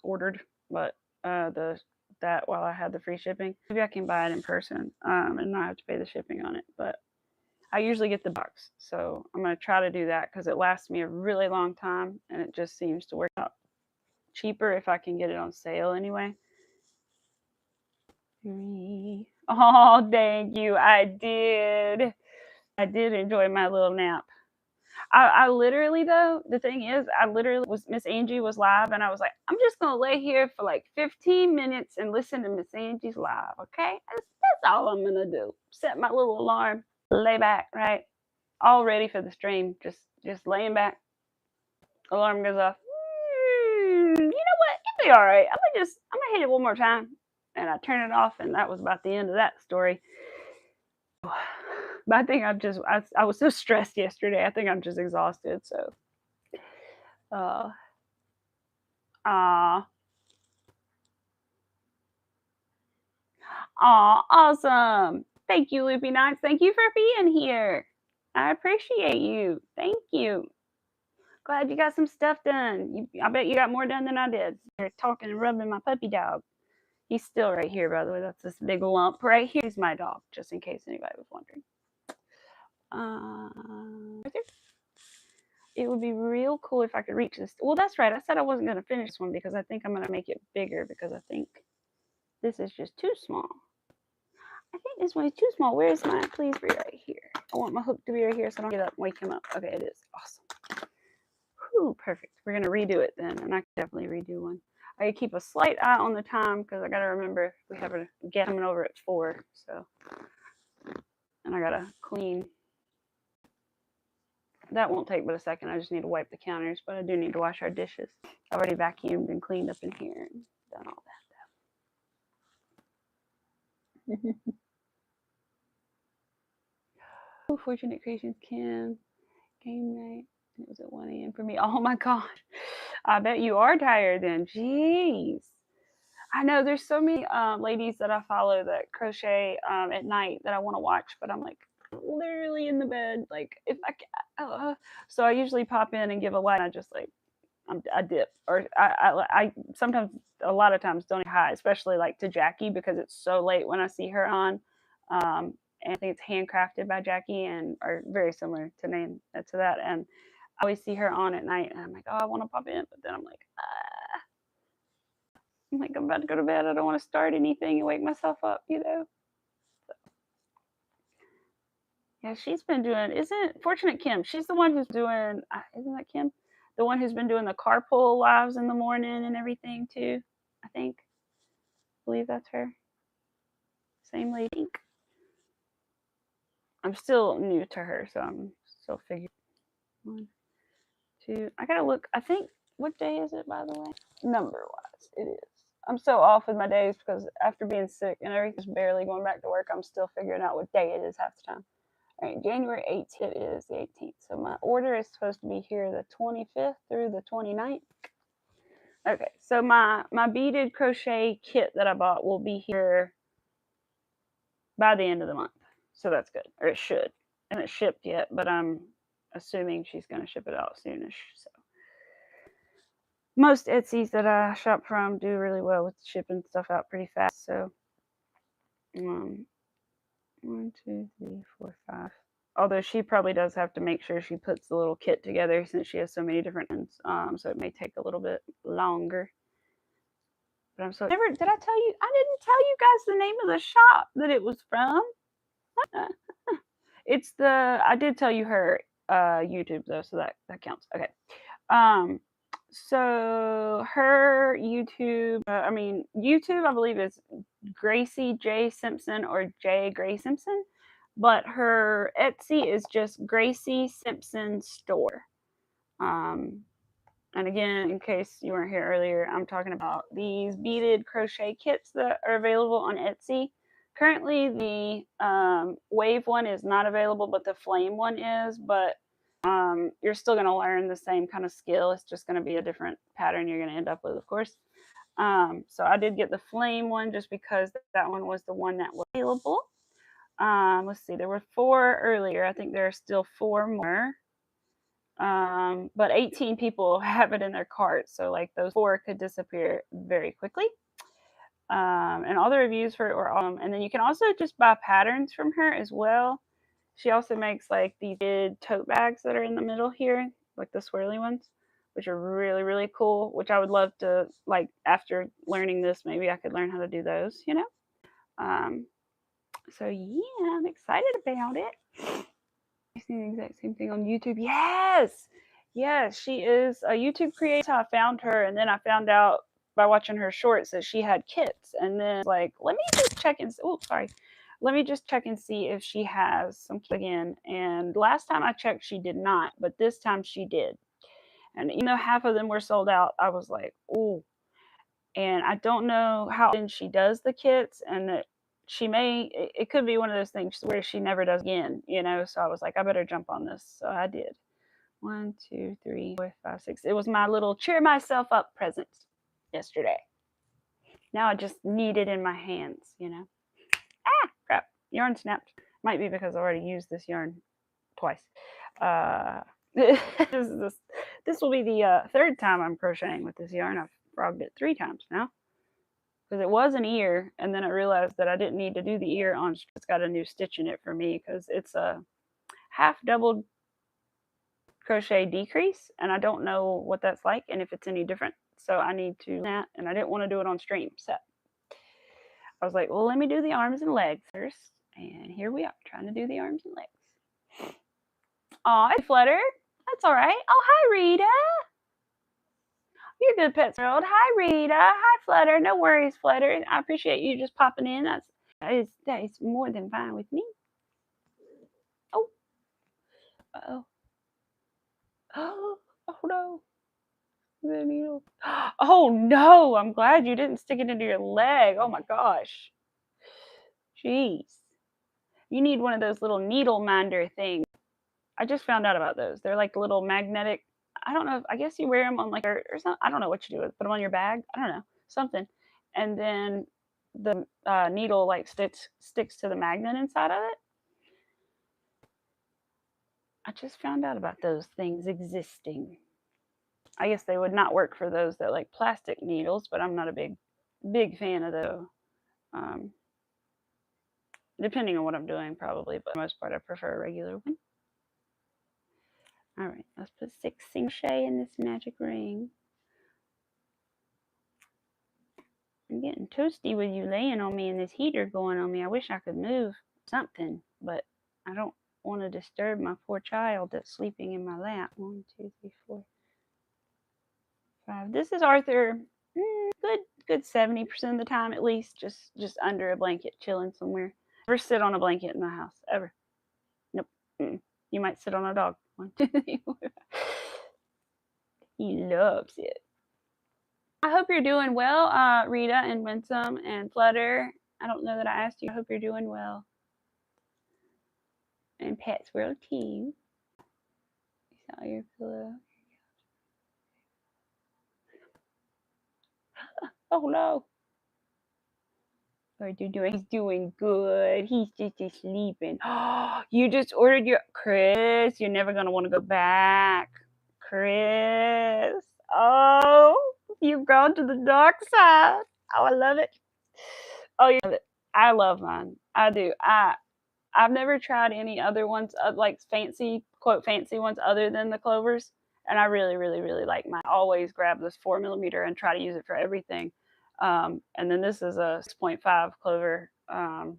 ordered, but that while I had the free shipping. Maybe I can buy it in person and not have to pay the shipping on it, but I usually get the box, so I'm going to try to do that because it lasts me a really long time, and it just seems to work out cheaper if I can get it on sale anyway. Oh, thank you. I did enjoy my little nap. I literally, though, the thing is, Miss Angie was live, and I was like, I'm just going to lay here for like 15 minutes and listen to Miss Angie's live, okay? That's all I'm going to do. Set my little alarm, lay back, right? All ready for the stream, just laying back. Alarm goes off. You know what? It'll be all right. I'm going to hit it one more time. And I turn it off, and that was about the end of that story. But I think I was so stressed yesterday. I think I'm just exhausted. So, awesome. Thank you, Loopy Knots. Thank you for being here. I appreciate you. Thank you. Glad you got some stuff done. I bet you got more done than I did. You're talking and rubbing my puppy dog. He's still right here, by the way. That's this big lump right here. He's my dog, just in case anybody was wondering. Right there. It would be real cool if I could reach this. Well, that's right. I said I wasn't going to finish this one because I think I'm going to make it bigger because I think this is just too small. I think this one is too small. Where is mine? Please be right here. I want my hook to be right here so I don't get up and wake him up. Okay, it is. Awesome. Whew, perfect. We're going to redo it then, and I can definitely redo one. I keep a slight eye on the time because I got to remember we have a guest coming over at 4. So, and I got to clean. That won't take but a second. I just need to wipe the counters, but I do need to wash our dishes. I already vacuumed and cleaned up in here and done all that. Oh, Fortunate Creations, Kim. Game night. It was at 1 a.m. for me. Oh my gosh. I bet you are tired then. Jeez. I know there's so many ladies that I follow that crochet at night that I want to watch, but I'm like literally in the bed. Like if I can, so I usually pop in and give a light. I just like I dip, or I sometimes a lot of times don't hi, especially like to Jackie because it's so late when I see her on. And I think it's handcrafted by Jackie and are very similar to name to that. And I always see her on at night, and I'm like, oh, I want to pop in, but then I'm like, ah. I'm like, I'm about to go to bed. I don't want to start anything and wake myself up, you know. So, yeah, she's been doing. Isn't Fortunate Kim? She's the one who's doing. Isn't that Kim? The one who's been doing the carpool lives in the morning and everything too. I think. I believe that's her. Same lady. I'm still new to her, so I'm still figuring. 1, 2. I gotta look. I think. What day is it, by the way? Number wise, it is. I'm so off with my days because after being sick and everything's barely going back to work, I'm still figuring out what day it is half the time. All right, January 18th, it is the 18th. So my order is supposed to be here the 25th through the 29th. Okay, so my beaded crochet kit that I bought will be here by the end of the month. So that's good, or it should. And it's shipped yet, but I'm assuming she's going to ship it out soonish. So most Etsy's that I shop from do really well with shipping stuff out pretty fast. So 1, 2, 3, 4, 5. Although she probably does have to make sure she puts the little kit together since she has so many different ones. So it may take a little bit longer. But I'm so never did I tell you? I didn't tell you guys the name of the shop that it was from. It's the I did tell you her YouTube though, so that counts. Okay. Um so her YouTube, YouTube I believe is Gracie J Simpson or J Gray Simpson, but her Etsy is just Gracie Simpson Store. Um, and again, in case you weren't here earlier, I'm talking about these beaded crochet kits that are available on Etsy. Currently, the wave one is not available, but the flame one is. But you're still going to learn the same kind of skill. It's just going to be a different pattern you're going to end up with, of course. So I did get the flame one just because that one was the one that was available. Let's see, there were 4 earlier. I think there are still 4 more. But 18 people have it in their cart, so like those 4 could disappear very quickly. And all the reviews for it were and then you can also just buy patterns from her as well. She also makes like these big tote bags that are in the middle here, like the swirly ones, which are really, really cool, which I would love to, like, after learning this, maybe I could learn how to do those, you know? So yeah, I'm excited about it. I see the exact same thing on YouTube. Yes, yes, she is a YouTube creator. I found her, and then I found out by watching her shorts that she had kits. And then like, let me just check and let me just check and see if she has some kits again. And last time I checked, she did not, but this time she did. And even though half of them were sold out, I was like, oh. And I don't know how often she does the kits, and that she may it could be one of those things where she never does again, you know. So I was like, I better jump on this. So I did. 1, 2, 3, 4, 5, 6. It was my little cheer myself up present yesterday. Now I just need it in my hands, you know. Ah, crap! Yarn snapped. Might be because I already used this yarn twice. This will be the 3rd time I'm crocheting with this yarn. I've frogged it 3 times now. Because it was an ear, and then I realized that I didn't need to do the ear on. It's got a new stitch in it for me because it's a half doubled crochet decrease, and I don't know what that's like and if it's any different. So I need to that, and I didn't want to do it on stream. So I was like, well, let me do the arms and legs first, and here we are trying to do the arms and legs. Oh, hey, Flutter. That's all right. Oh, hi, Rita. You're good, Pets World. Hi, Rita. Hi, Flutter. No worries, Flutter. I appreciate you just popping in. That is more than fine with me. Oh. Uh-oh. Oh no. The needle. Oh no. I'm glad you didn't stick it into your leg. Oh my gosh. Jeez. You need one of those little needle minder things. I just found out about those. They're like little magnetic. I don't know. I guess you wear them on like or something. I don't know what you do with. Put them on your bag. I don't know something, and then the needle like sticks to the magnet inside of it. I just found out about those things existing. I guess they would not work for those that like plastic needles, but I'm not a big fan of those. Um, Depending on what I'm doing, probably, but for the most part, I prefer a regular one. All right, let's put 6 single crochet in this magic ring. I'm getting toasty with you laying on me and this heater going on me. I wish I could move something, but I don't want to disturb my poor child that's sleeping in my lap. 1, 2, 3, 4, 5. This is Arthur. Good 70% of the time at least, just under a blanket, chilling somewhere. Never sit on a blanket in the house ever. Nope. You might sit on a dog. 1, 2, 3, 4. He loves it. I hope you're doing well, Rita and Winsome and Flutter. I don't know that I asked you. I hope you're doing well. And Pat's World too. You saw your pillow. Oh no. What are you doing? He's doing good. He's just sleeping. Oh, you just ordered your Chris. You're never gonna want to go back, Chris. Oh, you've gone to the dark side. Oh, I love it. Oh, you love it. I love mine. I do. I've never tried any other ones like fancy, quote fancy ones other than the clovers, and I really, really, really like mine. I always grab this 4mm and try to use it for everything. And then this is a 6.5 clover, and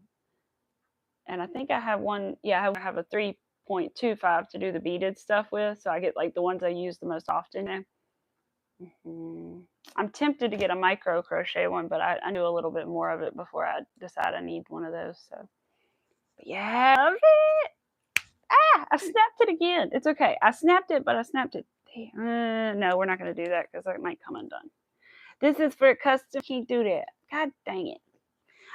I think I have one. Yeah, I have a 3.25 to do the beaded stuff with, so I get like the ones I use the most often. I'm tempted to get a micro crochet one, but I do a little bit more of it before I decide I need one of those. So. But yeah, I love it. I snapped it again. It's okay. I snapped it, but I snapped it. No, we're not going to do that because that might come undone. This is for custom. Can't do that. God dang it.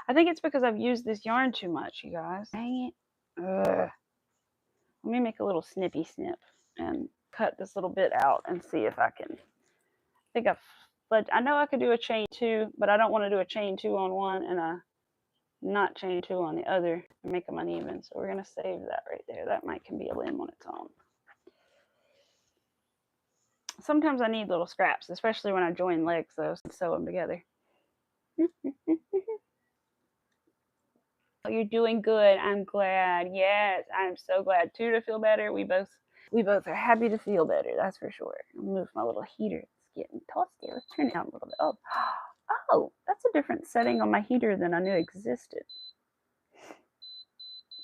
I think it's because I've used this yarn too much, you guys. Dang it. Ugh. Let me make a little snippy snip and cut this little bit out and see if I can. I know I could do a chain 2, but I don't want to do a chain 2 on one and a not chain 2 on the other and make them uneven. So we're going to save that right there. That can be a limb on its own. Sometimes I need little scraps, especially when I join legs, though, so sew them together. You're doing good. I'm glad. Yes, I'm so glad too to feel better. We both are happy to feel better. That's for sure. I'll move my little heater. It's getting toasty. Let's turn it down a little bit. Oh, that's a different setting on my heater than I knew existed.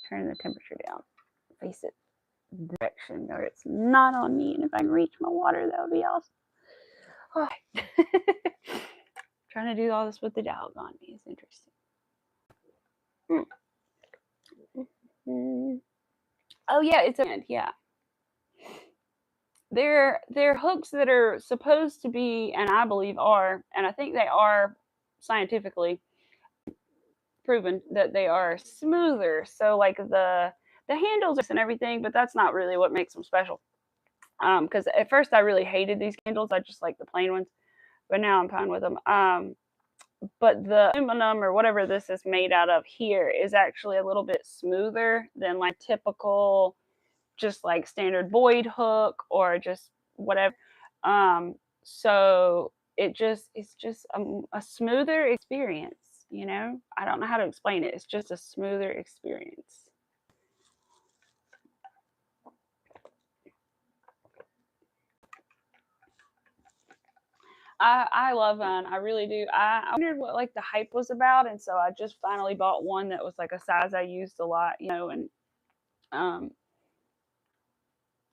Turn the temperature down. Face it direction, or it's not on me. And if I can reach my water, that would be awesome. Oh. Trying to do all this with the dog on me is interesting. Oh yeah, it's a yeah. They're hooks that are supposed to be, and I believe are, and I think they are scientifically proven that they are smoother. So like the handles and everything, but that's not really what makes them special. Because at first I really hated these handles. I just like the plain ones, but now I'm fine with them. But the aluminum or whatever this is made out of here is actually a little bit smoother than like typical, just like standard Boyd hook or just whatever. So it's just a smoother experience, you know? I don't know how to explain it. It's just a smoother experience. I love mine. I really do. I wondered what like the hype was about, and so I just finally bought one that was like a size I used a lot, you know, and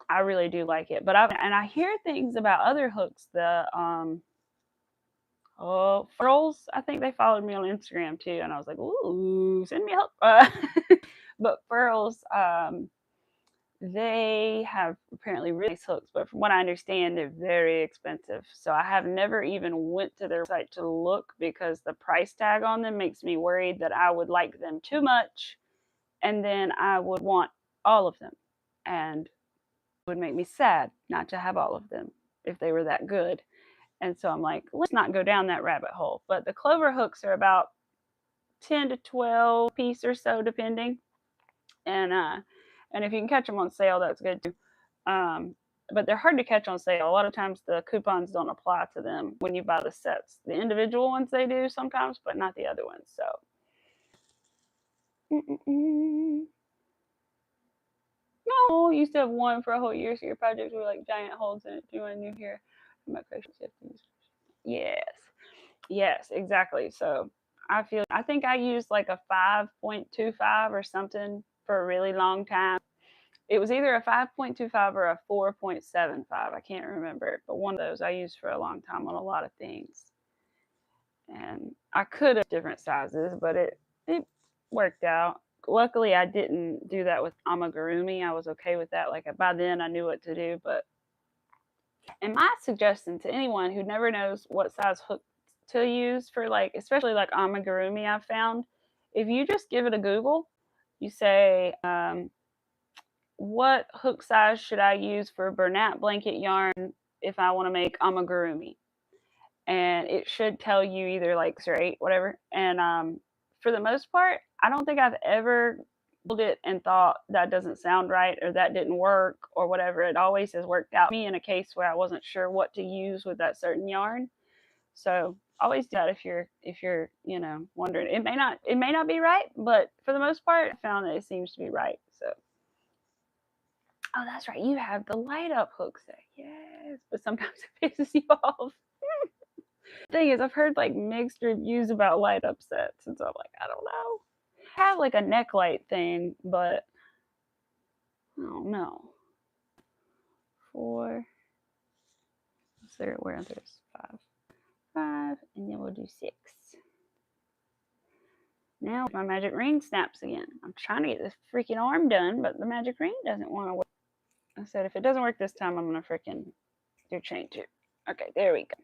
I really do like it. But I hear things about other hooks. The Furls. I think they followed me on Instagram too, and I was like, ooh, send me a hook. But Furls, they have apparently really nice hooks, but from what I understand, they're very expensive. So I have never even went to their site to look because the price tag on them makes me worried that I would like them too much and then I would want all of them. And it would make me sad not to have all of them if they were that good. And so I'm like, let's not go down that rabbit hole. But the clover hooks are about 10 to 12 piece or so depending. And if you can catch them on sale, that's good too. But they're hard to catch on sale. A lot of times the coupons don't apply to them when you buy the sets. The individual ones they do sometimes, but not the other ones. So. No, you used to have one for a whole year, so your projects were like giant holes in it. Do you want a new hair? My question is yes, yes, exactly. So I think I used like a 5.25 or something for a really long time. It was either a 5.25 or a 4.75. I can't remember, but one of those I used for a long time on a lot of things. And I could have different sizes, but it worked out. Luckily, I didn't do that with amigurumi. I was okay with that. Like by then, I knew what to do. But and my suggestion to anyone who never knows what size hook to use for like, especially like amigurumi, I've found, if you just give it a Google, you say, what hook size should I use for Bernat blanket yarn if I want to make amigurumi? And it should tell you either like 6 or 8, whatever. And for the most part, I don't think I've ever built it and thought that doesn't sound right or that didn't work or whatever. It always has worked out. Me in a case where I wasn't sure what to use with that certain yarn. So always do that if you're wondering. It may not be right, but for the most part, I found that it seems to be right. So. Oh, that's right. You have the light up hooks there. Yes, but sometimes it pisses you off. Thing is, I've heard like mixed reviews about light up sets, and so I'm like, I don't know. I have like a neck light thing, but I don't know. 4. What's there? Where are there's 5, 5, and then we'll do 6. Now my magic ring snaps again. I'm trying to get this freaking arm done, but the magic ring doesn't want to work. I said if it doesn't work this time, I'm gonna freaking change it. Okay, there we go.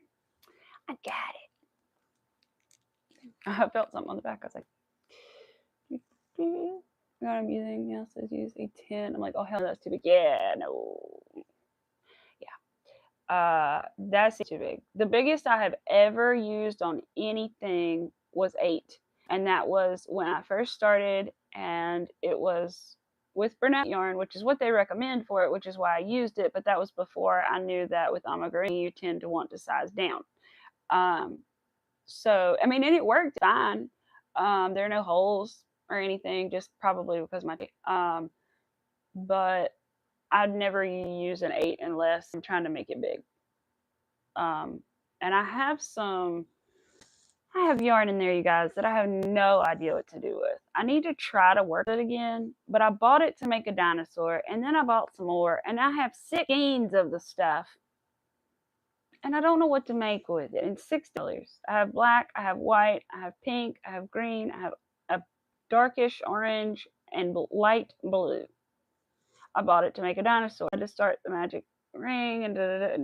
I got it. I felt something on the back. I was like, you know what I'm using? Yes, I use a 10. I'm like, oh hell, that's too big. Yeah, no. Yeah. That's too big. The biggest I have ever used on anything was 8. And that was when I first started, and it was with Bernat yarn, which is what they recommend for it, which is why I used it. But that was before I knew that with amigurumi, you tend to want to size down. So, I mean, and it worked fine. There are no holes or anything, just probably because but I'd never use an 8 unless I'm trying to make it big. And I have yarn in there, you guys, that I have no idea what to do with. I need to try to work it again, but I bought it to make a dinosaur, and then I bought some more, and I have 6 skeins of the stuff, and I don't know what to make with it. And $6. I have black, I have white, I have pink, I have green, I have a darkish orange, and light blue. I bought it to make a dinosaur. I had to start the magic ring and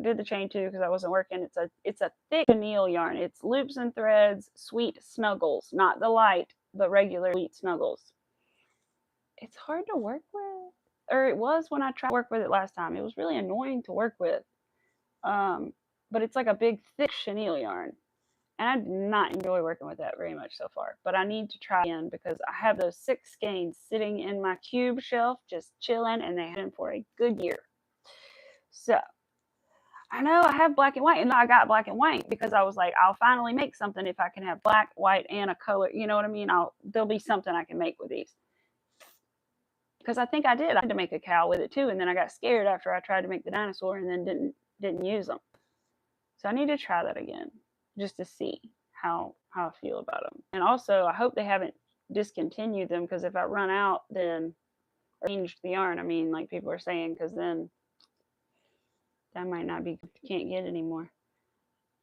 did the chain too because I wasn't working. It's a thick chenille yarn. It's loops and threads, sweet snuggles, not the light, but regular sweet snuggles. It's hard to work with, or it was when I tried to work with it last time. It was really annoying to work with. But it's like a big thick chenille yarn, and I did not enjoy working with that very much so far. But I need to try again because I have those 6 skeins sitting in my cube shelf just chilling, and they have been for a good year. So I know I have black and white, and I got black and white because I was like, I'll finally make something if I can have black, white, and a color. You know what I mean? There'll be something I can make with these. Because I think I had to make a cow with it too, and then I got scared after I tried to make the dinosaur and then didn't use them. So I need to try that again just to see how I feel about them. And also, I hope they haven't discontinued them because if I run out, then or changed the yarn. I mean, like people are saying, because then that might not be, can't get anymore.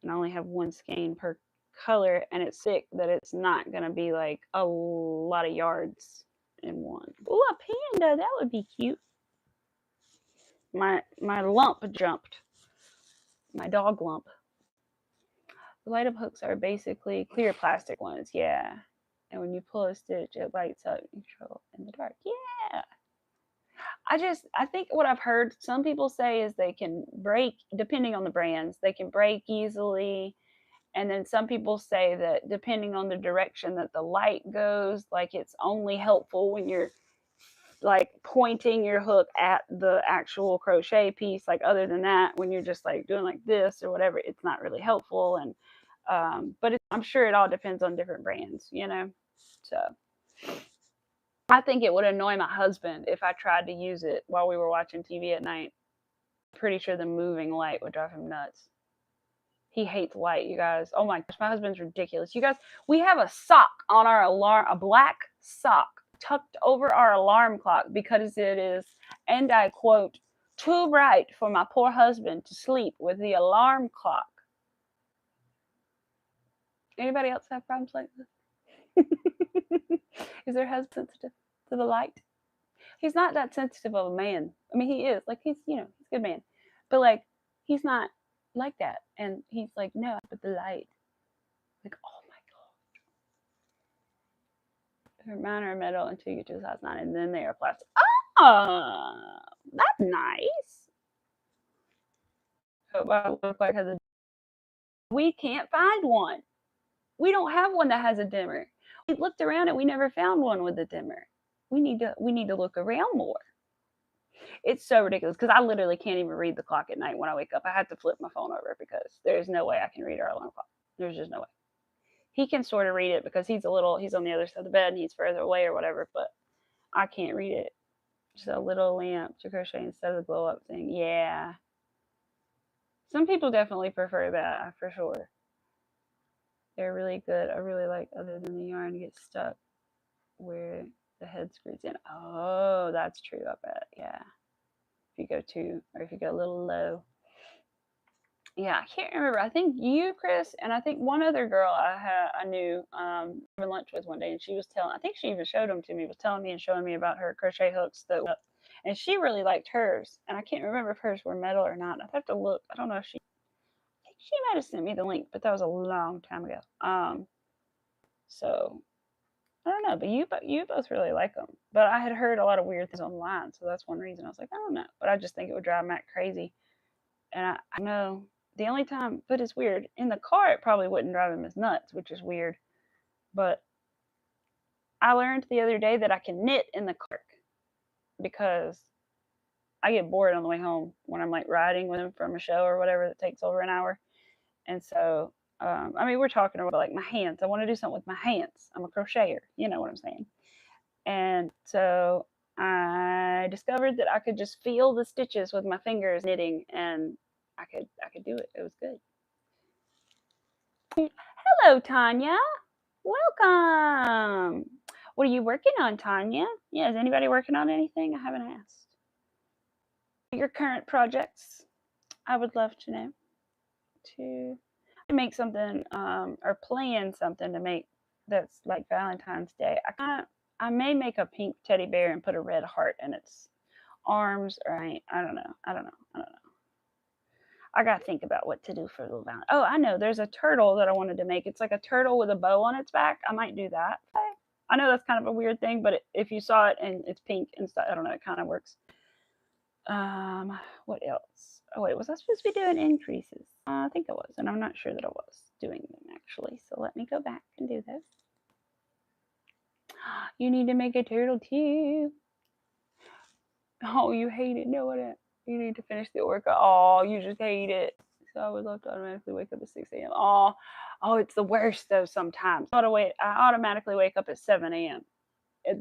And I only have 1 skein per color, and it's thick that it's not gonna be like a lot of yards in one. Ooh, a panda, that would be cute. My lump jumped. My dog lump. The light up hooks are basically clear plastic ones, yeah. And when you pull a stitch, it lights up and show in the dark. Yeah. I think what I've heard some people say is they can break, depending on the brands, they can break easily. And then some people say that depending on the direction that the light goes, like it's only helpful when you're like pointing your hook at the actual crochet piece. Like other than that, when you're just like doing like this or whatever, it's not really helpful. And but I'm sure it all depends on different brands, you know. So I think it would annoy my husband if I tried to use it while we were watching TV at night. Pretty sure the moving light would drive him nuts. He hates light, you guys. Oh my gosh, my husband's ridiculous. You guys, we have a sock on our alarm, a black sock tucked over our alarm clock because it is, and I quote, too bright for my poor husband to sleep with the alarm clock. Anybody else have problems like this? Is their husband sensitive to the light? He's not that sensitive of a man. I mean, he is. Like, he's, you know, he's a good man. But, like, he's not like that. And he's like, no, but the light. Like, oh my God. Mine are metal until you get to size 9, and then they are plastic. Oh, that's nice. We can't find one. We don't have one that has a dimmer. We looked around and we never found one with a dimmer. We need to look around more. It's so ridiculous because I literally can't even read the clock at night when I wake up. I have to flip my phone over because there's no way I can read our alarm clock. There's just no way. He can sort of read it because he's on the other side of the bed and he's further away or whatever, but I can't read it. Just a little lamp to crochet instead of the glow up thing. Yeah. Some people definitely prefer that for sure. They're really good. I really like other than the yarn gets stuck where the head screws in. Oh, that's true, I bet. Yeah. If you go too, or if you go a little low. Yeah, I can't remember. I think you, Chris, and I think one other girl I knew having lunch with one day, and she was telling. I think she even showed them to me. Was telling me and showing me about her crochet hooks and she really liked hers. And I can't remember if hers were metal or not. I have to look. I don't know if she. I think she might have sent me the link, but that was a long time ago. So I don't know, but you both really like them. But I had heard a lot of weird things online, so that's one reason I was like, I don't know. But I just think it would drive Matt crazy. And I know the only time, but it's weird. In the car, it probably wouldn't drive him as nuts, which is weird. But I learned the other day that I can knit in the car because I get bored on the way home when I'm like riding with him from a show or whatever that takes over an hour. And so, I mean, we're talking about like my hands. I want to do something with my hands. I'm a crocheter. You know what I'm saying? And so I discovered that I could just feel the stitches with my fingers knitting, and I could do it. It was good. Hello, Tanya. Welcome. What are you working on, Tanya? Yeah, is anybody working on anything? I haven't asked. Your current projects, I would love to know. To make something or plan something to make that's like Valentine's Day. I may make a pink teddy bear and put a red heart in its arms, or I don't know. I gotta think about what to do for the Valentine. Oh, I know. There's a turtle that I wanted to make. It's like a turtle with a bow on its back. I might do that. I know that's kind of a weird thing, but if you saw it and it's pink and stuff, I don't know. It kind of works. What else? Oh wait, was I supposed to be doing increases? I think I was, and I'm not sure that I was doing them actually. So let me go back and do this. You need to make a turtle too. Oh, you hate it. No, what? You need to finish the orca. Oh, you just hate it. So I would love to automatically wake up at 6 a.m. Oh, it's the worst though sometimes. I automatically wake up at 7 a.m.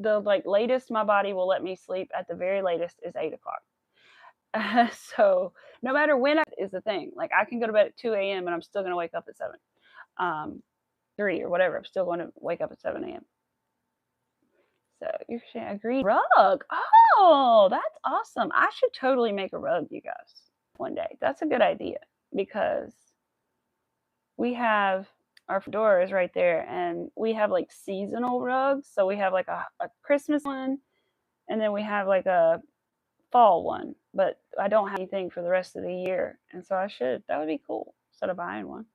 The like latest my body will let me sleep at the very latest is 8 o'clock. So no matter when is the thing. Like I can go to bed at 2 a.m. and I'm still going to wake up at 7. 3 or whatever. I'm still going to wake up at 7 a.m. So you're saying agreed. Rug. Oh, that's awesome. I should totally make a rug, you guys, one day. That's a good idea because we have our doors right there and we have like seasonal rugs. So we have like a Christmas one and then we have like a fall one. but I don't have anything for the rest of the year, and so I should. That would be cool instead of buying one.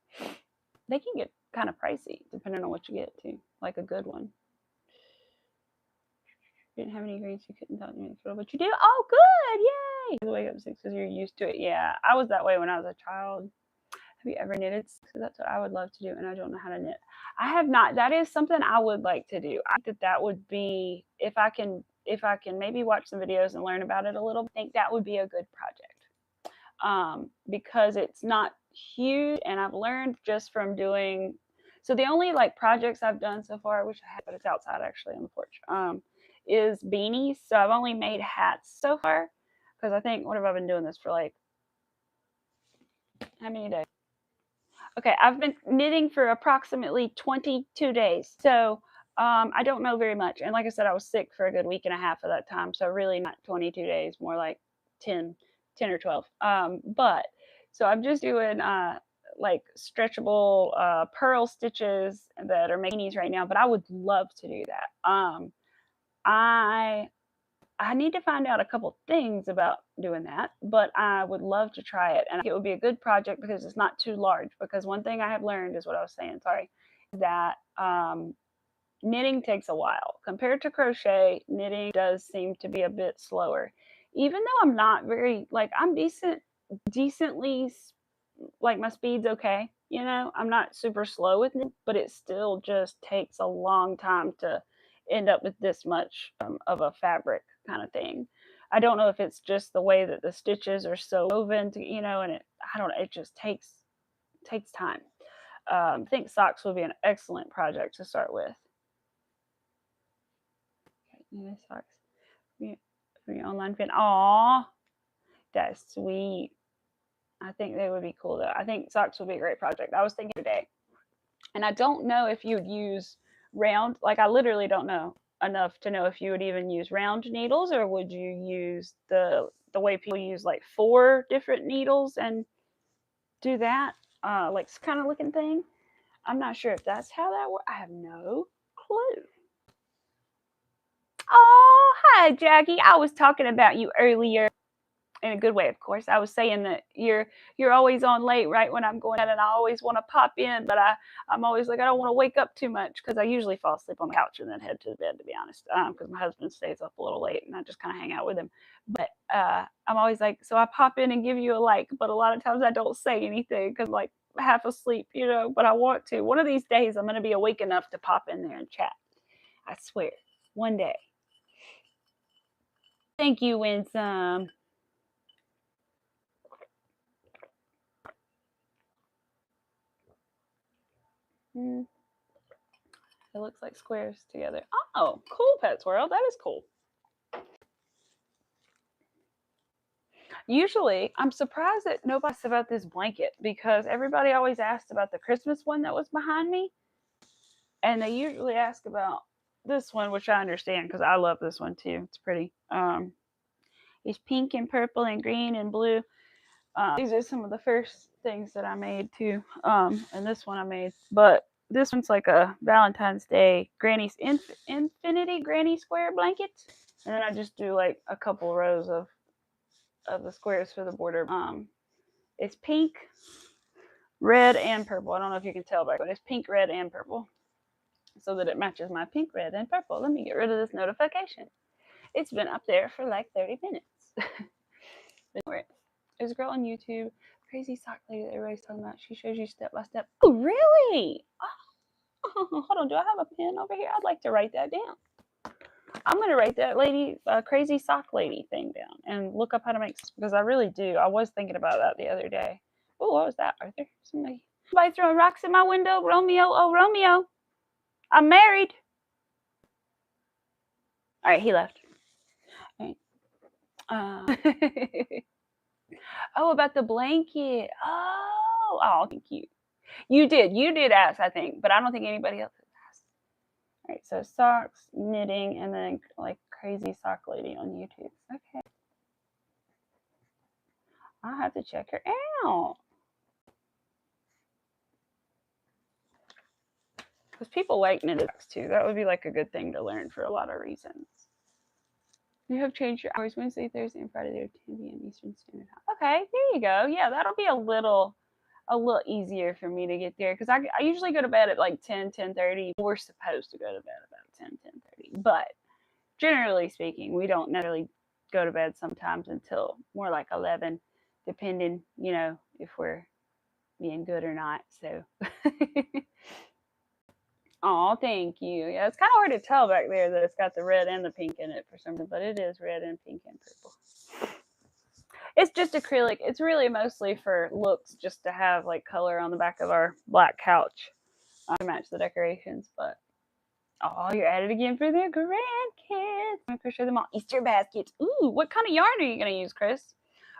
They can get kind of pricey depending on what you get too, like a good one. You didn't have any greens, you couldn't tell me, but you do. Oh, good! Yay! You wake up at 6 because you're used to it. Yeah, I was that way when I was a child. Have you ever knitted? So that's what I would love to do, and I don't know how to knit. I have not. That is something I would like to do. I think that would be, if I can maybe watch some videos and learn about it a little. I think that would be a good project, because it's not huge, and I've learned just from doing. So the only like projects I've done so far, I wish I had, but it's outside actually on the porch, is beanies. So I've only made hats so far, because I think, what have I been doing this for, like, how many days? Okay, I've been knitting for approximately 22 days. So I don't know very much. And like I said, I was sick for a good week and a half of that time. So really not 22 days, more like 10 or 12. But so I'm just doing like stretchable pearl stitches that are making right now. But I would love to do that. I need to find out a couple things about doing that, but I would love to try it. And it would be a good project because it's not too large. Because one thing I have learned is what I was saying, sorry, that knitting takes a while. Compared to crochet, knitting does seem to be a bit slower. Even though I'm not very, like, I'm decently, like, my speed's okay. You know, I'm not super slow with knitting, but it still just takes a long time to end up with this much of a fabric kind of thing. I don't know if it's just the way that the stitches are so woven, to, you know, and I don't know, it just takes time. I think socks would be an excellent project to start with. Okay, socks for your online fan. Aw, that's sweet. I think they would be cool though. I think socks would be a great project. I was thinking today, and I don't know if you'd use round. Like, I literally don't know enough to know if you would even use round needles, or would you use the way people use like 4 different needles and do that, like kind of looking thing. I'm not sure if that's how that works. I have no clue. Oh, hi, Jackie. I was talking about you earlier. In a good way, of course. I was saying that you're always on late right when I'm going out, and I always want to pop in, but I'm always like, I don't want to wake up too much, because I usually fall asleep on the couch and then head to the bed, to be honest, because my husband stays up a little late and I just kind of hang out with him. But I'm always like, so I pop in and give you a like, but a lot of times I don't say anything because I'm like half asleep, you know, but I want to. One of these days I'm going to be awake enough to pop in there and chat. I swear, one day. Thank you, Winsome. It looks like squares together. Oh, cool, Pet Swirl. That is cool. Usually, I'm surprised that nobody asked about this blanket, because everybody always asked about the Christmas one that was behind me. And they usually ask about this one, which I understand because I love this one too. It's pretty. It's pink and purple and green and blue. These are some of the first things that I made too. And this one I made, but this one's like a Valentine's Day Granny's Infinity Granny Square blanket, and then I just do like a couple rows of the squares for the border. It's pink, red, and purple. I don't know if you can tell, but it's pink, red, and purple, so that it matches my pink, red, and purple. Let me get rid of this notification. It's been up there for like 30 minutes. There's a girl on YouTube, crazy sock lady that everybody's talking about. She shows you step by step. Oh, really? Oh, hold on. Do I have a pen over here? I'd like to write that down. I'm going to write that crazy sock lady thing down and look up how to make, because I really do. I was thinking about that the other day. Oh, what was that, Arthur? Somebody throwing rocks in my window. Romeo, oh, Romeo. I'm married. All right, he left. All right. Oh, about the blanket. Oh, thank you. You did ask, I think, but I don't think anybody else has asked. All right, so socks, knitting, and then like crazy sock lady on YouTube. Okay. I'll have to check her out. Because people like knitted socks too. That would be like a good thing to learn for a lot of reasons. You have changed your hours Wednesday, Thursday, and Friday. They're 10 p.m. Eastern Standard Time. Okay, there you go. Yeah, that'll be a little easier for me to get there because I usually go to bed at like 10:30. We're supposed to go to bed about 10:30, but generally speaking, we don't necessarily go to bed sometimes until more like 11, depending, if we're being good or not. So, oh, thank you. Yeah, it's kind of hard to tell back there that it's got the red and the pink in it for some reason, but it is red and pink and purple. It's just acrylic. It's really mostly for looks, just to have like color on the back of our black couch to match the decorations. But oh, you're at it again for the grandkids. I'm gonna crochet them all Easter baskets. Ooh, what kind of yarn are you gonna use, Chris?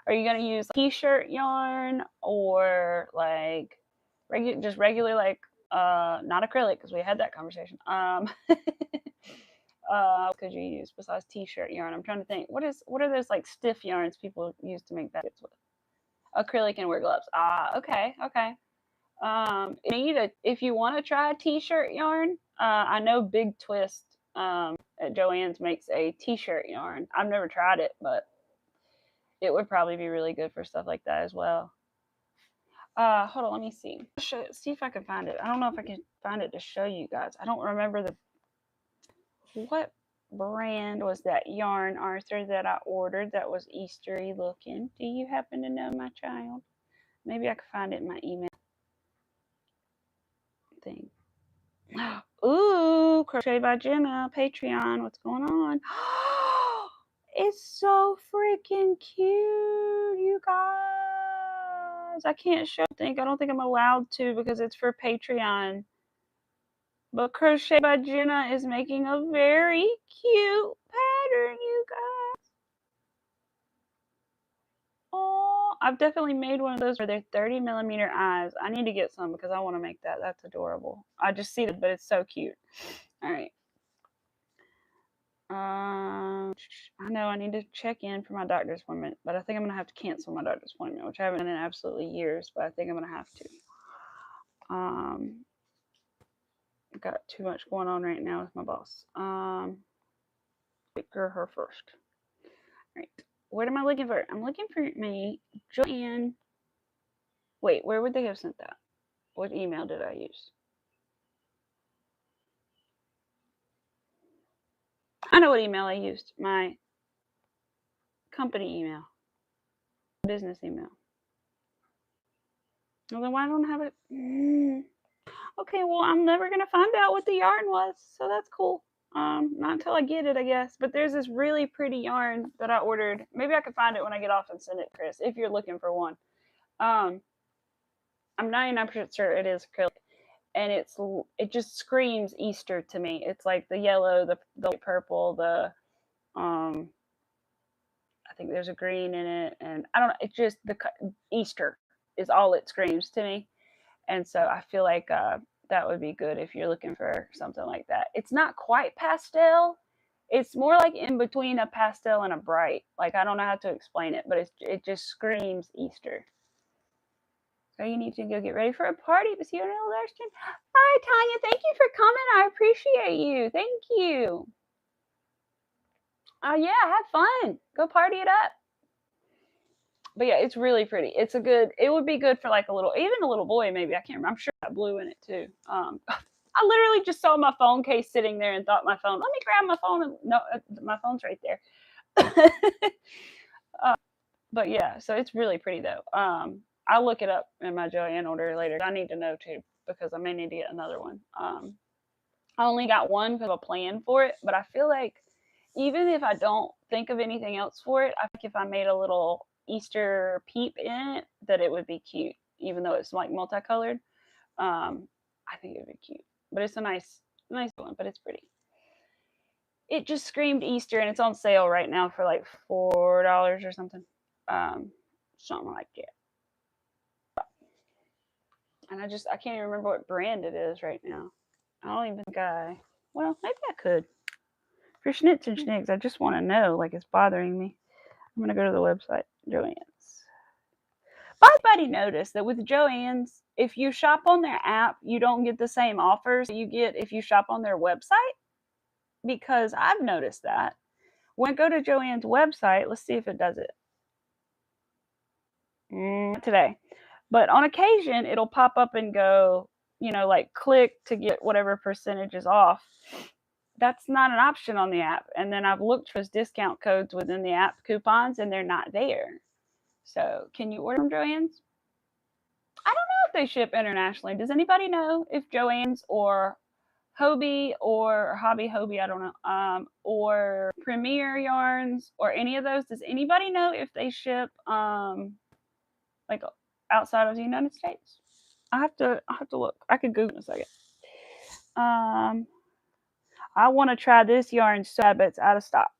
Are you gonna use t-shirt yarn or like regular like not acrylic because we had that conversation. What could you use besides t-shirt yarn? I'm trying to think. What are those like stiff yarns people use to make baskets with? Acrylic and wear gloves. Ah, okay. If you want to try a t-shirt yarn, I know Big Twist at Joann's makes a t-shirt yarn. I've never tried it, but it would probably be really good for stuff like that as well. Hold on, let me see. See if I can find it. I don't know if I can find it to show you guys. I don't remember what brand was that yarn, Arthur, that I ordered that was Eastery looking. Do you happen to know, my child? Maybe I could find it in my email thing. Ooh, Crochet by Jenna, Patreon. What's going on? It's so freaking cute, you guys. I can't show. I don't think I'm allowed to because it's for Patreon. But Crochet by Jenna is making a very cute pattern, you guys. Oh, I've definitely made one of those where they're 30mm eyes. I need to get some because I want to make that. That's adorable. I just see it, but it's so cute. All right. I know I need to check in for my doctor's appointment, but I think I'm going to have to cancel my doctor's appointment, which I haven't done in absolutely years, but I think I'm going to have to. I've got too much going on right now with my boss. Pick her first. All right. What am I looking for? I'm looking for me, Joanne. Wait, where would they have sent that? What email did I use? I know what email I used. My company email. Business email. Well, then why don't I have it? Okay, well, I'm never going to find out what the yarn was, so that's cool. Not until I get it, I guess. But there's this really pretty yarn that I ordered. Maybe I can find it when I get off and send it, Chris, if you're looking for one. I'm 99% sure it is acrylic. And it just screams Easter to me. It's like the yellow, the purple, I think there's a green in it, and I don't know. It's just Easter is all it screams to me, and so I feel like that would be good if you're looking for something like that. It's not quite pastel. It's more like in between a pastel and a bright. Like I don't know how to explain it, but it just screams Easter. So you need to go get ready for a party to see you in Illusion. Hi, Tanya. Thank you for coming. I appreciate you. Thank you. Yeah, have fun. Go party it up. But yeah, it's really pretty. It would be good for like even a little boy maybe. I can't remember. I'm sure I got blue in it too. I literally just saw my phone case sitting there and thought let me grab my phone. And no, my phone's right there. But yeah, so it's really pretty though. I'll look it up in my Joanne order later. I need to know too because I may need to get another one. I only got one because of a plan for it, but I feel like even if I don't think of anything else for it, I think if I made a little Easter peep in it, that it would be cute, even though it's like multicolored. I think it would be cute, but it's a nice one, but it's pretty. It just screamed Easter, and it's on sale right now for like $4 or something, something like that. And I can't even remember what brand it is right now. I don't even think well, maybe I could. For Schnitz and Schnicks, I just want to know, like it's bothering me. I'm going to go to the website, Joann's. Everybody noticed that with Joann's, if you shop on their app, you don't get the same offers you get if you shop on their website? Because I've noticed that. When I go to Joann's website, let's see if it does it. Today. But on occasion, it'll pop up and go, you know, like click to get whatever percentage is off. That's not an option on the app. And then I've looked for discount codes within the app coupons and they're not there. So can you order from Joann's? I don't know if they ship internationally. Does anybody know if Joann's or Hobie or Hobby Hobie, I don't know, or Premier Yarns or any of those? Does anybody know if they ship like outside of the United States? I have to look. I could Google in a second. I want to try this yarn so bad, but it's out of stock.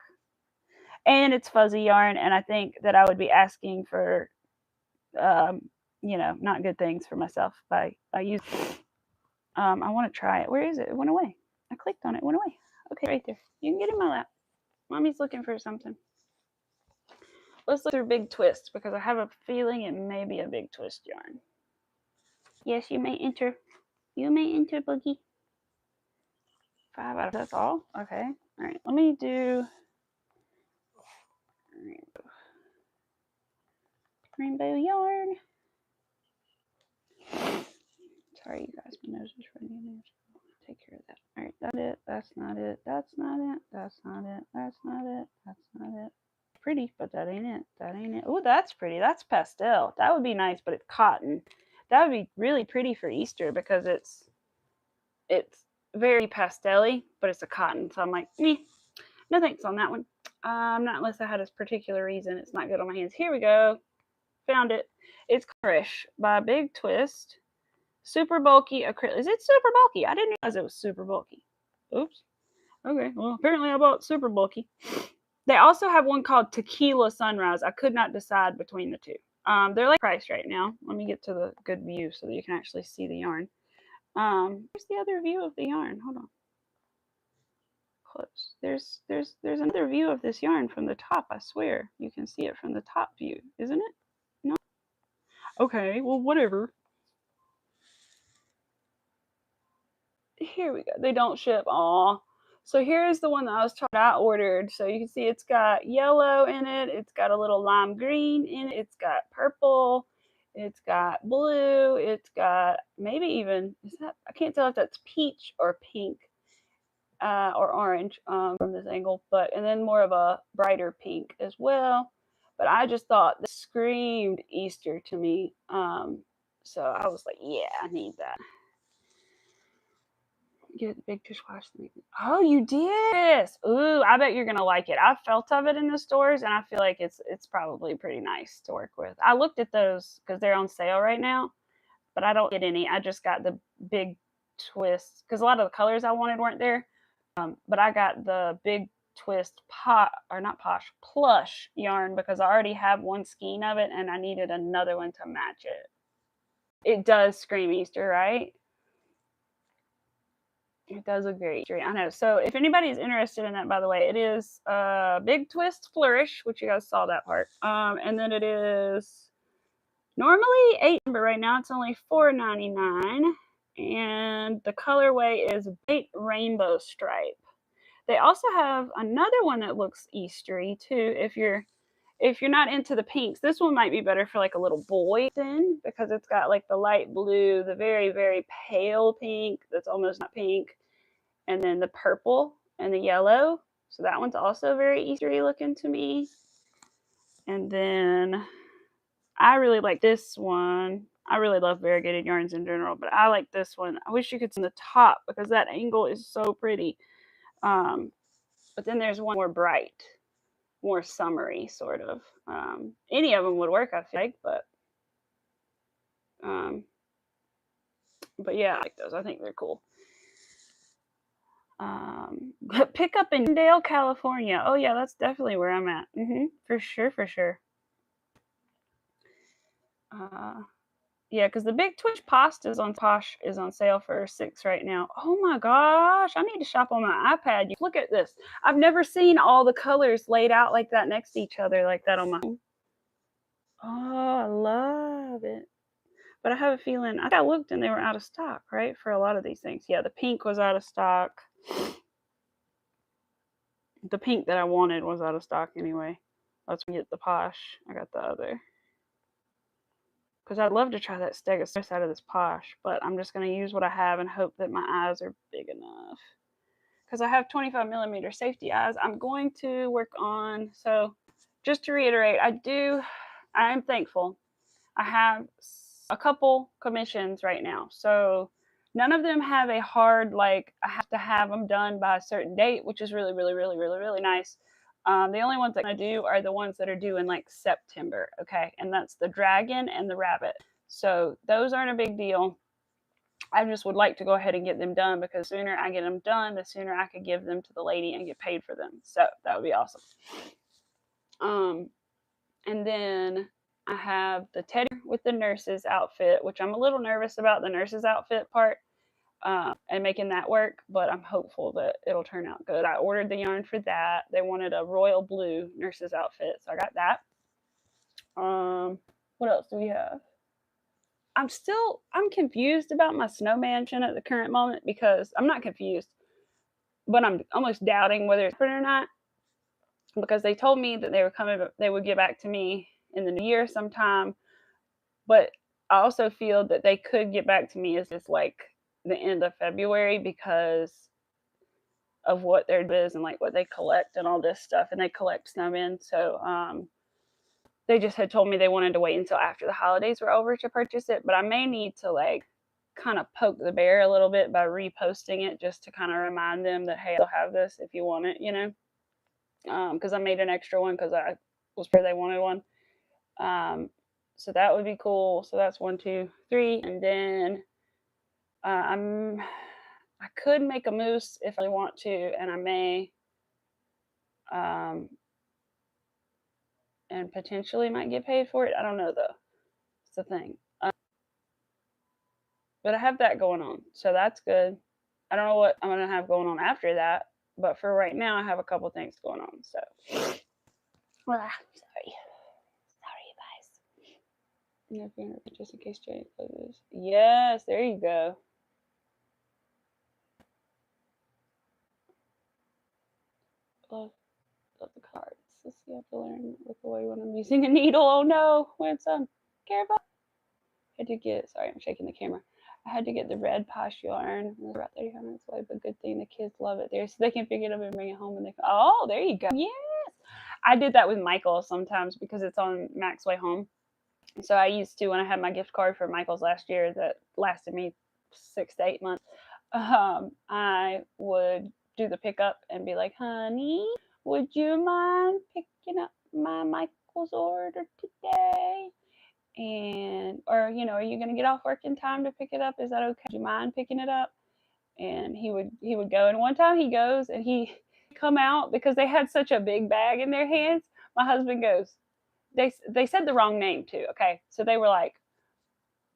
And it's fuzzy yarn, and I think that I would be asking for, you know, not good things for myself by using. I want to try it. Where is it? It went away. I clicked on it. It went away. Okay, right there. You can get in my lap. Mommy's looking for something. Let's look through Big Twist because I have a feeling it may be a Big Twist yarn. Yes, you may enter. You may enter, Boogie. 5 out of that's all? Okay. All right. Let me do rainbow yarn. Sorry, you guys. My nose is running. Take care of that. All right. That's it. That's not it. That's not it. That's not it. That's not it. That's not it. Pretty, but that ain't it. That ain't it. Oh, that's pretty. That's pastel. That would be nice, but it's cotton. That would be really pretty for Easter because it's very pastel-y, but it's a cotton. So I'm like, no thanks on that one. Not unless I had a particular reason. It's not good on my hands. Here we go. Found it. It's Crochet by Big Twist. Super bulky acrylic. Is it super bulky? I didn't realize it was super bulky. Oops. Okay. Well, apparently I bought super bulky. They also have one called Tequila Sunrise. I could not decide between the two. They're like priced right now. Let me get to the good view so that you can actually see the yarn. Here's the other view of the yarn. Hold on. Close. There's another view of this yarn from the top. I swear you can see it from the top view, isn't it? No. Okay. Well, whatever. Here we go. They don't ship. Aw. So here's the one that I ordered. So you can see it's got yellow in it. It's got a little lime green in it. It's got purple. It's got blue. It's got maybe even, I can't tell if that's peach or pink or orange from this angle. And then more of a brighter pink as well. But I just thought this screamed Easter to me. So I was like, yeah, I need that. Get the big dishwasher. Oh, you did? Ooh, I bet you're gonna like it. I've felt of it in the stores, and I feel like it's probably pretty nice to work with. I looked at those because they're on sale right now, but I don't get any. I just got the Big Twist because a lot of the colors I wanted weren't there. But I got the Big Twist plush yarn because I already have one skein of it, and I needed another one to match it. It does scream Easter, right? It does look very Eastery. I know. So if anybody's interested in that, by the way, it is Big Twist Flourish, which you guys saw that part. And then it is normally $8, but right now it's only $4.99. And the colorway is Bait Rainbow Stripe. They also have another one that looks Eastery too. If you're not into the pinks, this one might be better for like a little boy then because it's got like the light blue, the very, very pale pink that's almost not pink, and then the purple and the yellow. So that one's also very Eastery looking to me. And then I really like this one. I really love variegated yarns in general, but I like this one. I wish you could see the top because that angle is so pretty. But then there's one more bright, more summery sort of. Any of them would work, I feel like, but yeah, I like those. I think they're cool. Pick up in Dale, California. Oh yeah, that's definitely where I'm at. For sure. Yeah, because the Big Twitch pasta is on sale for $6 right now. Oh my gosh, I need to shop on my iPad. Look at this. I've never seen all the colors laid out like that next to each other like that on my phone. Oh, I love it. But I have a feeling I looked and they were out of stock, right? For a lot of these things. Yeah, the pink was out of stock. The pink that I wanted was out of stock anyway. Let's get the posh. I got the other. Because I'd love to try that stegosaurus out of this posh, but I'm just going to use what I have and hope that my eyes are big enough. Because I have 25mm safety eyes. I'm going to work on, so just to reiterate, I am thankful. I have a couple commissions right now. So none of them have a hard, like, I have to have them done by a certain date, which is really, really, really, really, really nice. The only ones that I do are the ones that are due in like September, okay? And that's the dragon and the rabbit. So those aren't a big deal. I just would like to go ahead and get them done because the sooner I get them done, the sooner I could give them to the lady and get paid for them. So that would be awesome. And then I have the teddy with the nurse's outfit, which I'm a little nervous about the nurse's outfit part and making that work, but I'm hopeful that it'll turn out good. I ordered the yarn for that. They wanted a royal blue nurse's outfit, so I got that. What else do we have? I'm confused about my snow mansion at the current moment because I'm not confused, but I'm almost doubting whether it's or not because they told me that they would get back to me in the new year sometime, but I also feel that they could get back to me as just like the end of February because of what their biz and like what they collect and all this stuff, and they collect snowmen. So they just had told me they wanted to wait until after the holidays were over to purchase it, but I may need to like kind of poke the bear a little bit by reposting it just to kind of remind them that hey, I'll have this if you want it, you know, because I made an extra one because I was sure they wanted one. So that would be cool. So that's 1, 2, 3, and then I could make a moose if I want to, and I may, and potentially might get paid for it. I don't know though. It's the thing. But I have that going on, so that's good. I don't know what I'm gonna have going on after that, but for right now, I have a couple things going on. So, sorry, guys. Just in case Jay closes. Yes, there you go. Love the cards. Let's see, I have to learn with the way when I'm using a needle. Oh no, when some careful. I had to get. Sorry, I'm shaking the camera. I had to get the red posh yarn. It was about 30 minutes away, but good thing the kids love it there, so they can pick it up and bring it home. And they oh, there you go. Yes, I did that with Michael sometimes because it's on Mac's way home. So I used to when I had my gift card for Michael's last year that lasted me 6 to 8 months. I would do the pickup and be like, honey, would you mind picking up my Michael's order today? And or you know, are you going to get off work in time to pick it up? Is that okay? Do you mind picking it up? And he would go. And one time he goes and he come out because they had such a big bag in their hands. My husband goes, they said the wrong name too. Okay, so they were like,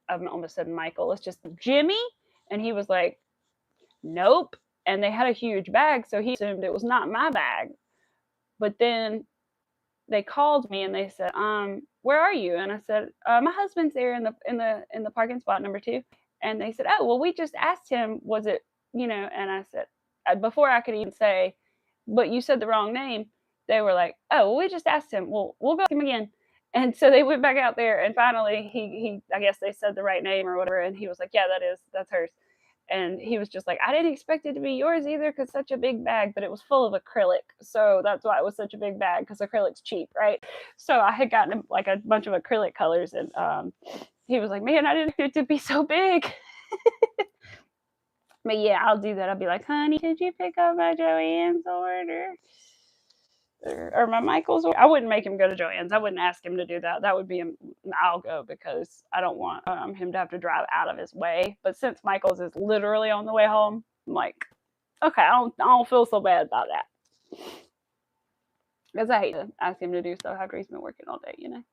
I almost said Michael. It's just Jimmy, and he was like, nope. And they had a huge bag, so he assumed it was not my bag. But then they called me and they said, where are you? And I said, my husband's there in the parking spot number 2. And they said, oh, well, we just asked him, was it, you know? And I said, before I could even say, but you said the wrong name, they were like, oh, well, we just asked him. Well, we'll go ask him again. And so they went back out there, and finally he I guess they said the right name or whatever, and he was like, yeah, that's hers. And he was just like, I didn't expect it to be yours either because such a big bag, but it was full of acrylic. So that's why it was such a big bag, because acrylic's cheap, right? So I had gotten like a bunch of acrylic colors, and he was like, man, I didn't expect it to be so big. But yeah, I'll do that. I'll be like, honey, could you pick up my Joanne's order? Or my Michael's order? I wouldn't make him go to Joanne's. I wouldn't ask him to do that. That would be I'll go because I don't want him to have to drive out of his way. But since Michael's is literally on the way home, I'm like, okay, I don't feel so bad about that. Because I hate to ask him to do stuff after he's been working all day, you know.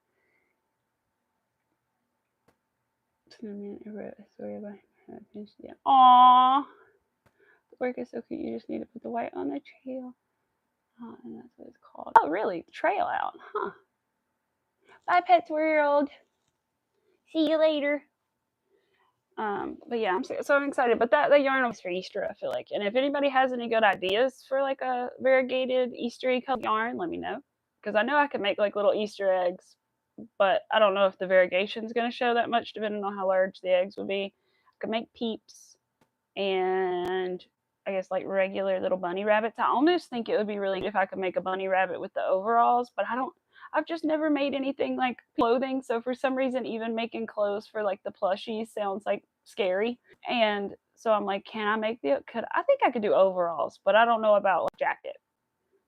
Aww. The work is so cute. You just need to put the white on the trail. Oh, and that's what it's called. Oh, really? Trail out, huh? Bye, Pets World. See you later. But yeah, I'm excited. But that yarn was for Easter, I feel like. And if anybody has any good ideas for like a variegated Eastery colored yarn, let me know. Because I know I could make like little Easter eggs, but I don't know if the variegation is going to show that much depending on how large the eggs would be. I could make peeps and I guess like regular little bunny rabbits. I almost think it would be really good if I could make a bunny rabbit with the overalls, but I've just never made anything like clothing. So for some reason, even making clothes for like the plushies sounds like scary. And so I'm like, can I make I think I could do overalls, but I don't know about like jacket.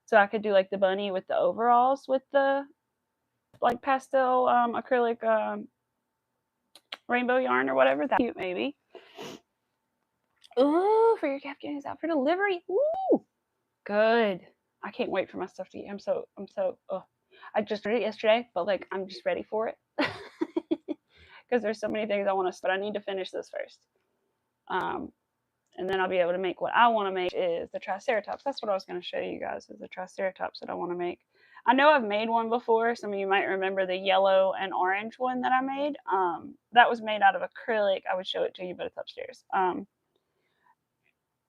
So I could do like the bunny with the overalls with the like pastel acrylic rainbow yarn or whatever. That's cute, maybe. Ooh, for your Afghan is out for delivery. Ooh, good. I can't wait for my stuff to get. I just read it yesterday, but like I'm just ready for it because there's so many things I want to. But I need to finish this first, and then I'll be able to make what I want to make is the Triceratops. That's what I was going to show you guys is the Triceratops that I want to make. I know I've made one before. Some of you might remember the yellow and orange one that I made. That was made out of acrylic. I would show it to you, but it's upstairs.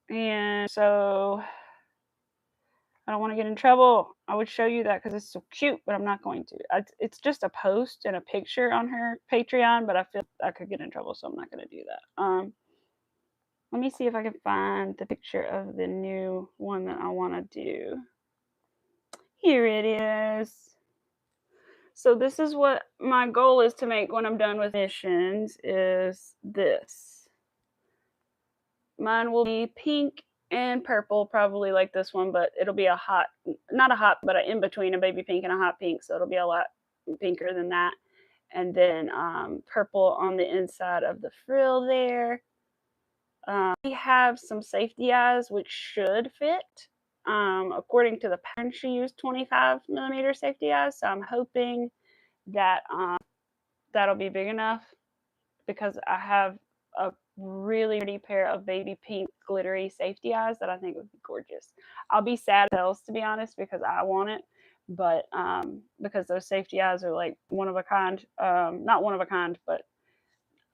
And so I don't want to get in trouble. I would show you that because it's so cute, but I'm not going to. It's just a post and a picture on her Patreon, but I feel I could get in trouble, so I'm not going to do that. Let me see if I can find the picture of the new one that I want to do. Here it is. So this is what my goal is to make when I'm done with missions is this. Mine will be pink and purple, probably like this one, but it'll be not a hot, but an in between a baby pink and a hot pink. So it'll be a lot pinker than that. And then purple on the inside of the frill there. We have some safety eyes, which should fit. According to the pattern, she used 25mm safety eyes. So I'm hoping that that'll be big enough because I have a really pretty pair of baby pink glittery safety eyes that I think would be gorgeous. I'll be sad as to be honest because I want it, but because those safety eyes are like one of a kind, not one of a kind, but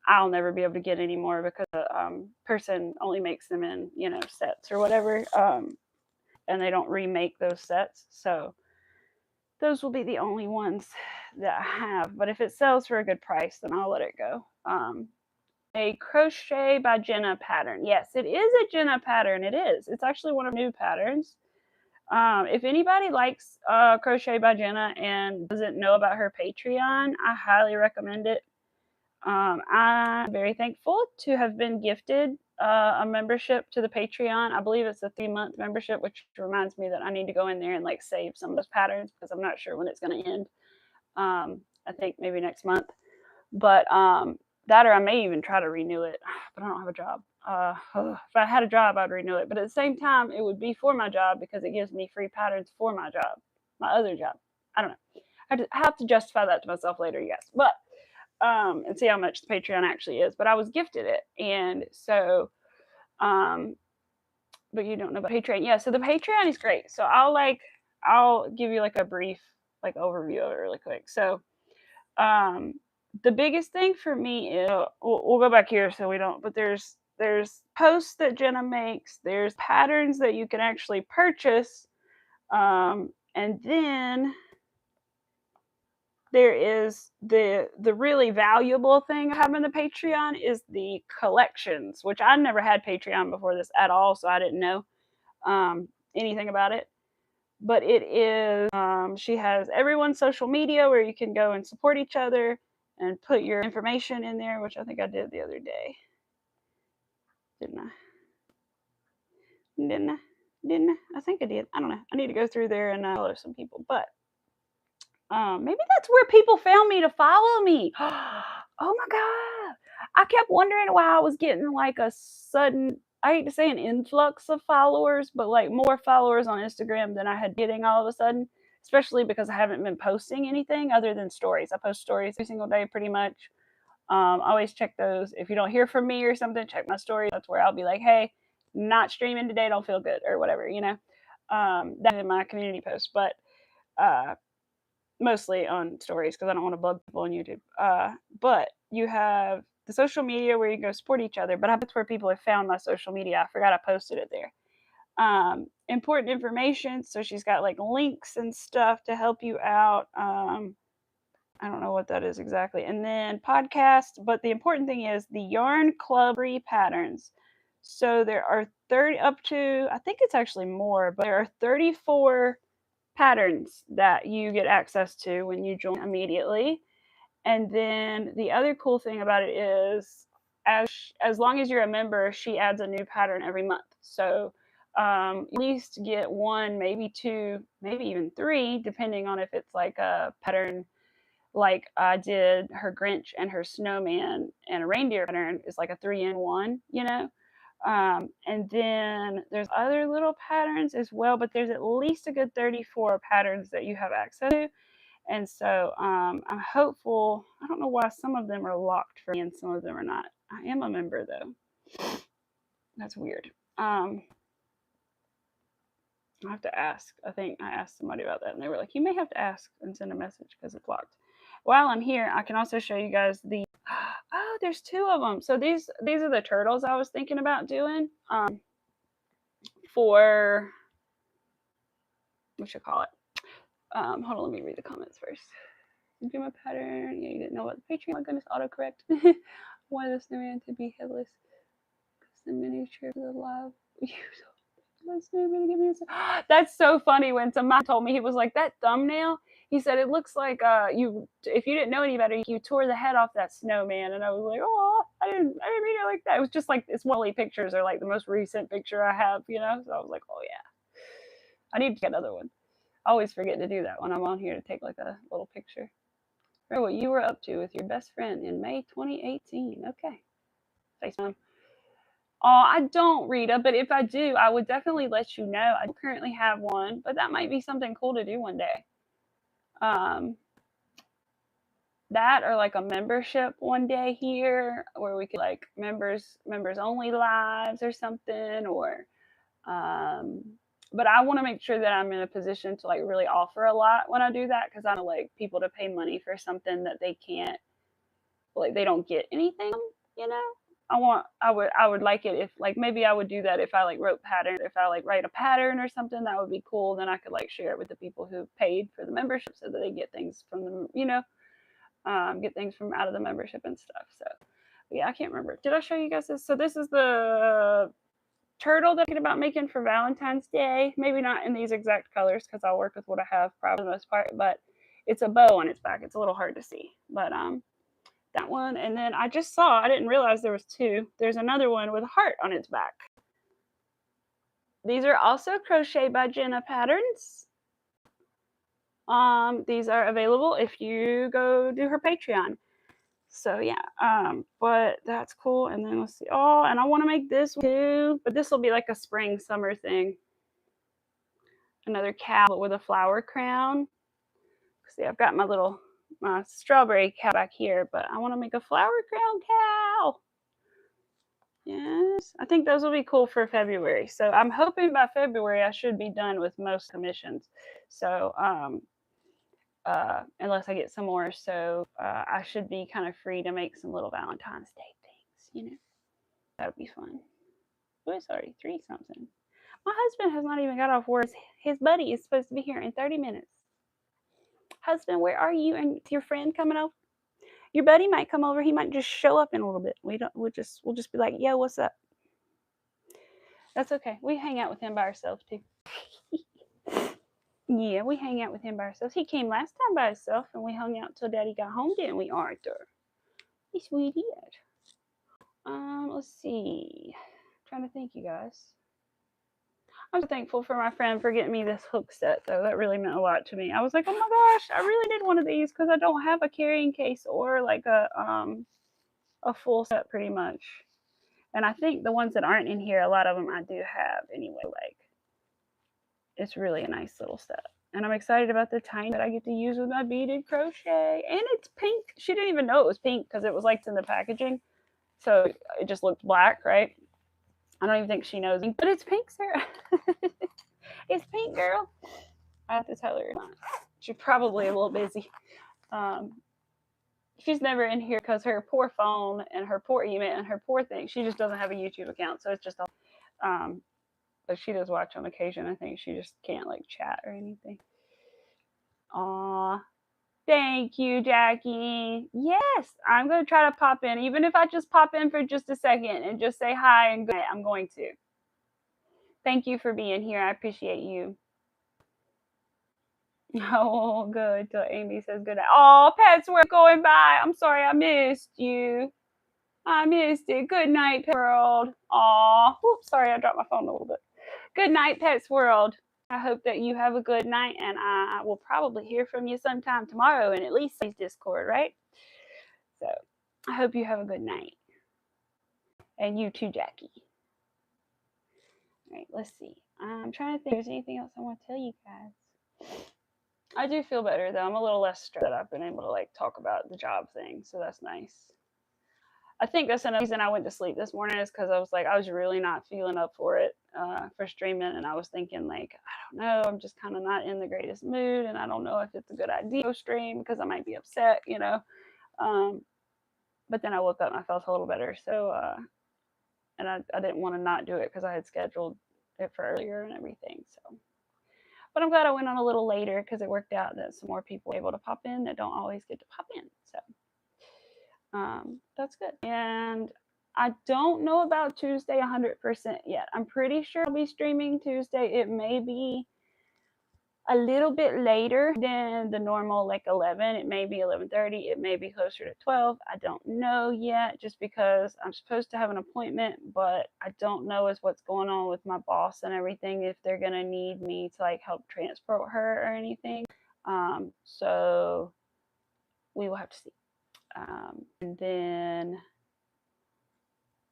I'll never be able to get any more because the person only makes them in sets or whatever, and they don't remake those sets, so those will be the only ones that I have. But if it sells for a good price, then I'll let it go. A Crochet by Jenna pattern. Yes, it is a Jenna pattern. It is. It's actually one of new patterns. If anybody likes Crochet by Jenna and doesn't know about her Patreon, I highly recommend it. I'm very thankful to have been gifted a membership to the Patreon. I believe it's a 3-month membership, which reminds me that I need to go in there and like save some of those patterns because I'm not sure when it's going to end. I think maybe next month. But that or I may even try to renew it, but I don't have a job. If I had a job, I'd renew it. But at the same time, it would be for my job because it gives me free patterns for my job, my other job. I don't know. I have to justify that to myself later, you guys. But and see how much the Patreon actually is. But I was gifted it, and so but you don't know about Patreon. Yeah, so the Patreon is great. So I'll give you like a brief like overview of it really quick. So the biggest thing for me is we'll go back here so we don't, but there's posts that Jenna makes, there's patterns that you can actually purchase, and then there is the really valuable thing of having the Patreon is the collections, which I never had Patreon before this at all, so I didn't know anything about it. But it is, she has everyone's social media where you can go and support each other and put your information in there, which I think I did the other day. Didn't I? Didn't I? I think I did. I don't know. I need to go through there and follow some people. But maybe that's where people found me to follow me. Oh my God. I kept wondering why I was getting like a sudden, I hate to say an influx of followers, but like more followers on Instagram than I had getting all of a sudden, especially because I haven't been posting anything other than stories. I post stories every single day pretty much. Always check those. If you don't hear from me or something, check my stories. That's where I'll be like, hey, not streaming today, don't feel good or whatever, that's in my community post, but mostly on stories because I don't want to bug people on YouTube. But you have the social media where you go support each other, but that's where people have found my social media. I forgot I posted it there. Important information. So she's got like links and stuff to help you out. I don't know what that is exactly. And then podcast. But the important thing is the Yarn Club free patterns. So there are 30 up to, I think it's actually more, but there are 34 patterns that you get access to when you join immediately. And then the other cool thing about it is as long as you're a member, she adds a new pattern every month. So at least get one, maybe two, maybe even three, depending on if it's like a pattern. Like I did her Grinch and her snowman and a reindeer pattern is like a 3-in-1, you know. And then there's other little patterns as well, but there's at least a good 34 patterns that you have access to. And so I'm hopeful. I don't know why some of them are locked for me and some of them are not. I am a member though. That's weird. I have to ask. I think I asked somebody about that and they were like, you may have to ask and send a message because it's locked. While I'm here, I can also show you guys the, oh, there's two of them. So these are the turtles I was thinking about doing for, what should I call it? Hold on, let me read the comments first. Do my pattern. Yeah, you didn't know what the Patreon. Oh my goodness, autocorrect. Why the snowman to be headless? Because the miniature of the love. That's so funny. When somebody told me, he was like, that thumbnail, he said it looks like you, if you didn't know any better, you tore the head off that snowman. And I was like, oh, I didn't read it like that. It was just like, it's one of the pictures are like the most recent picture I have, you know. So I was like, oh yeah, I need to get another one. I always forget to do that when I'm on here, to take like a little picture. Remember what you were up to with your best friend in May 2018. Okay. FaceTime. Oh, I don't, Rita, but if I do, I would definitely let you know. I don't currently have one, but that might be something cool to do one day. That or like a membership one day here where we could like members only lives or something, or but I want to make sure that I'm in a position to like really offer a lot when I do that, because I don't like people to pay money for something that they can't, like they don't get anything, you know. I would like it if like maybe I would do that if I like wrote pattern, if I like write a pattern or something, that would be cool. Then I could like share it with the people who paid for the membership so that they get things from them, you know, get things from out of the membership and stuff. So yeah, I can't remember. Did I show you guys this? So this is the turtle that I'm thinking about making for Valentine's Day. Maybe not in these exact colors because I'll work with what I have probably for the most part, but it's a bow on its back. It's a little hard to see, but that one. And then I just saw, I didn't realize there was two. There's another one with a heart on its back. These are also Crochet by Jenna patterns. These are available if you go do her Patreon. So yeah, but that's cool. And then let's see. Oh, and I want to make this one too, but this will be like a spring summer thing. Another cow with a flower crown. See, I've got my strawberry cow back here, but I want to make a flower crown cow. Yes, I think those will be cool for February. So I'm hoping by February I should be done with most commissions. So unless I get some more, so I should be kind of free to make some little Valentine's Day things, you know. That would be fun. Oh, it's already 3 something. My husband has not even got off work. His buddy is supposed to be here in 30 minutes. Husband, where are you? And your friend coming over? Your buddy might come over. He might just show up in a little bit. We'll just be like, yo, what's up? That's okay. We hang out with him by ourselves too. Yeah, we hang out with him by ourselves. He came last time by himself and we hung out till Daddy got home, didn't we, Arthur? Yes, we did. Let's see. I'm trying to think, you guys. I'm so thankful for my friend for getting me this hook set, though. That really meant a lot to me. I was like, oh my gosh, I really did one of these because I don't have a carrying case or like a full set pretty much. And I think the ones that aren't in here, a lot of them I do have anyway. Like, it's really a nice little set. And I'm excited about the tiny that I get to use with my beaded crochet. And it's pink. She didn't even know it was pink because it was like in the packaging. So it just looked black, right? I don't even think she knows, but it's pink, Sarah. It's pink, girl. I have to tell her not. She's probably a little busy. she's never in here because her poor phone and her poor email and her poor thing. She just doesn't have a YouTube account, so it's just but she does watch on occasion. I think she just can't like chat or anything. Aw, thank you, Jackie. Yes, I'm gonna try to pop in, even if I just pop in for just a second and just say hi and good night. I'm going to. Thank you for being here. I appreciate you. Oh, good. Till Amy says good night. Oh, pets were going by. I'm sorry I missed you. I missed it. Good night, Pet World. Aw. Oops, sorry, I dropped my phone a little bit. Good night, Pets World. I hope that you have a good night, and I will probably hear from you sometime tomorrow in at least Discord, right? So I hope you have a good night. And you too, Jackie. All right, let's see. I'm trying to think if there's anything else I want to tell you guys. I do feel better, though. I'm a little less stressed. I've been able to, like, talk about the job thing, so that's nice. I think that's another reason I went to sleep this morning is because I was like, I was really not feeling up for it, for streaming. And I was thinking, like, I don't know, I'm just kind of not in the greatest mood. And I don't know if it's a good idea to stream because I might be upset, you know. But then I woke up and I felt a little better. So, and I didn't want to not do it because I had scheduled it for earlier and everything. So, but I'm glad I went on a little later because it worked out that some more people were able to pop in that don't always get to pop in. So. That's good. And I don't know about Tuesday 100% yet. I'm pretty sure I'll be streaming Tuesday. It may be a little bit later than the normal, like 11. It may be 11:30. It may be closer to 12. I don't know yet, just because I'm supposed to have an appointment, but I don't know what's going on with my boss and everything, if they're going to need me to like help transport her or anything. So we will have to see. And then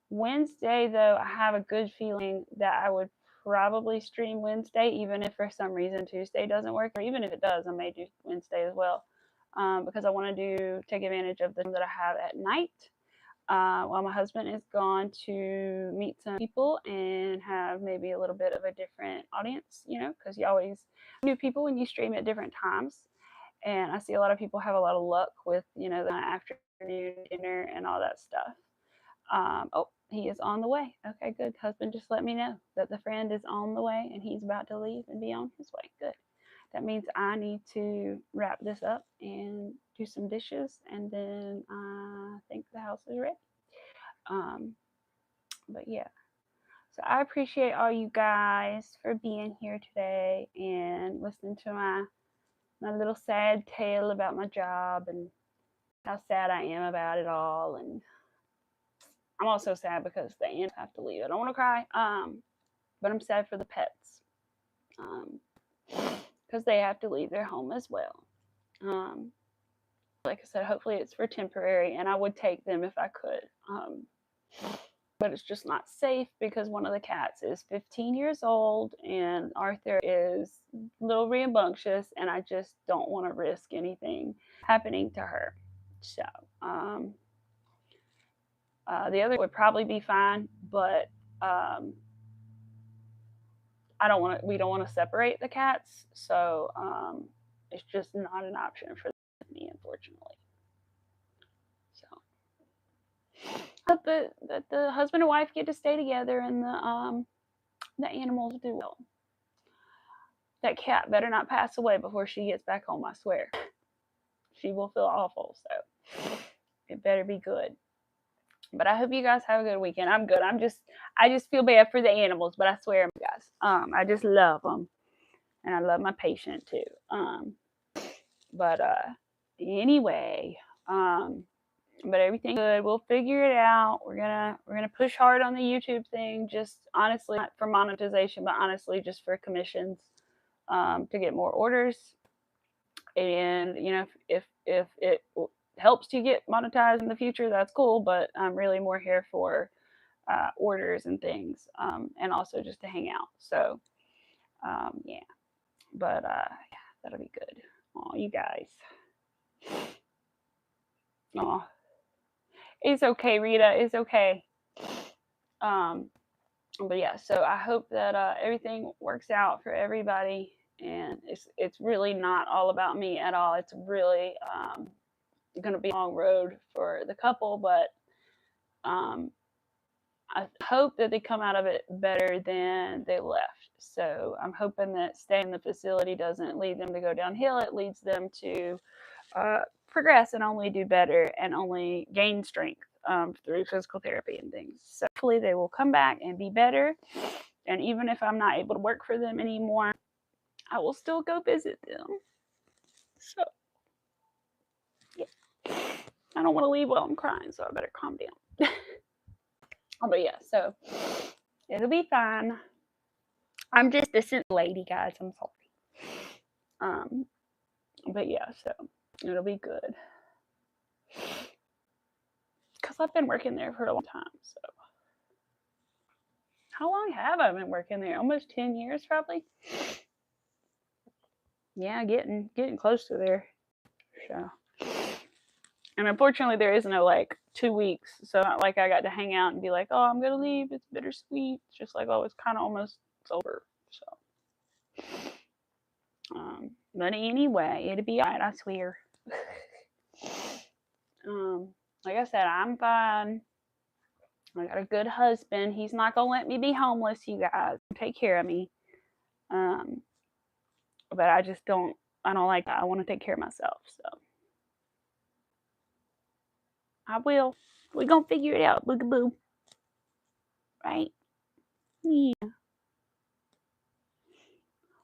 Wednesday, though, I have a good feeling that I would probably stream Wednesday, even if for some reason Tuesday doesn't work, or even if it does, I may do Wednesday as well, because I want to take advantage of the time that I have at night while my husband is gone to meet some people and have maybe a little bit of a different audience, you know, because you always new people when you stream at different times. And I see a lot of people have a lot of luck with, you know, the afternoon dinner and all that stuff. Oh, he is on the way. Okay, good. Husband just let me know that the friend is on the way and he's about to leave and be on his way. Good. That means I need to wrap this up and do some dishes, and then I think the house is ready. But yeah. So I appreciate all you guys for being here today and listening to my little sad tale about my job and how sad I am about it all. And I'm also sad because the ants have to leave. I don't want to cry, but I'm sad for the pets because they have to leave their home as well. Like I said, hopefully it's for temporary, and I would take them if I could. But it's just not safe because one of the cats is 15 years old and Arthur is a little rambunctious, and I just don't want to risk anything happening to her. So, the other would probably be fine, but we don't want to separate the cats, so it's just not an option for me, unfortunately. So, but the husband and wife get to stay together, and the animals do well. That cat better not pass away before she gets back home, I swear. She will feel awful, so it better be good. But I hope you guys have a good weekend. I'm good. I just feel bad for the animals, but I swear, guys, I just love them, and I love my patient too. But anyway, but everything good. We'll figure it out. We're gonna push hard on the YouTube thing. Just honestly, not for monetization, but honestly, just for commissions, to get more orders. And you know, if it helps to get monetized in the future, that's cool. But I'm really more here for orders and things, and also just to hang out. So yeah, but yeah, that'll be good. Oh, you guys. Oh, it's okay, Rita. It's okay. But yeah, so I hope that everything works out for everybody, and it's really not all about me at all. It's really going to be a long road for the couple, but I hope that they come out of it better than they left. So I'm hoping that staying in the facility doesn't lead them to go downhill. It leads them to progress and only do better and only gain strength through physical therapy and things. So hopefully they will come back and be better. And even if I'm not able to work for them anymore, I will still go visit them. So, yeah. I don't want to leave while I'm crying, so I better calm down. But yeah, so it'll be fine. I'm just a simple lady, guys. I'm sorry. But yeah, so it'll be good. Because I've been working there for a long time, so. How long have I been working there? Almost 10 years, probably. Yeah, getting close to there. So. And unfortunately, there is no like 2 weeks, so not like I got to hang out and be like, oh, I'm gonna leave. It's bittersweet. It's just like, oh, it's kind of almost over. So. But anyway, it'll be alright, I swear. Like I said, I'm fine. I got a good husband. He's not gonna let me be homeless, you guys. Take care of me. But I just don't. I don't like that. I want to take care of myself. So I will. We're gonna figure it out, boogaboo. Right? Yeah.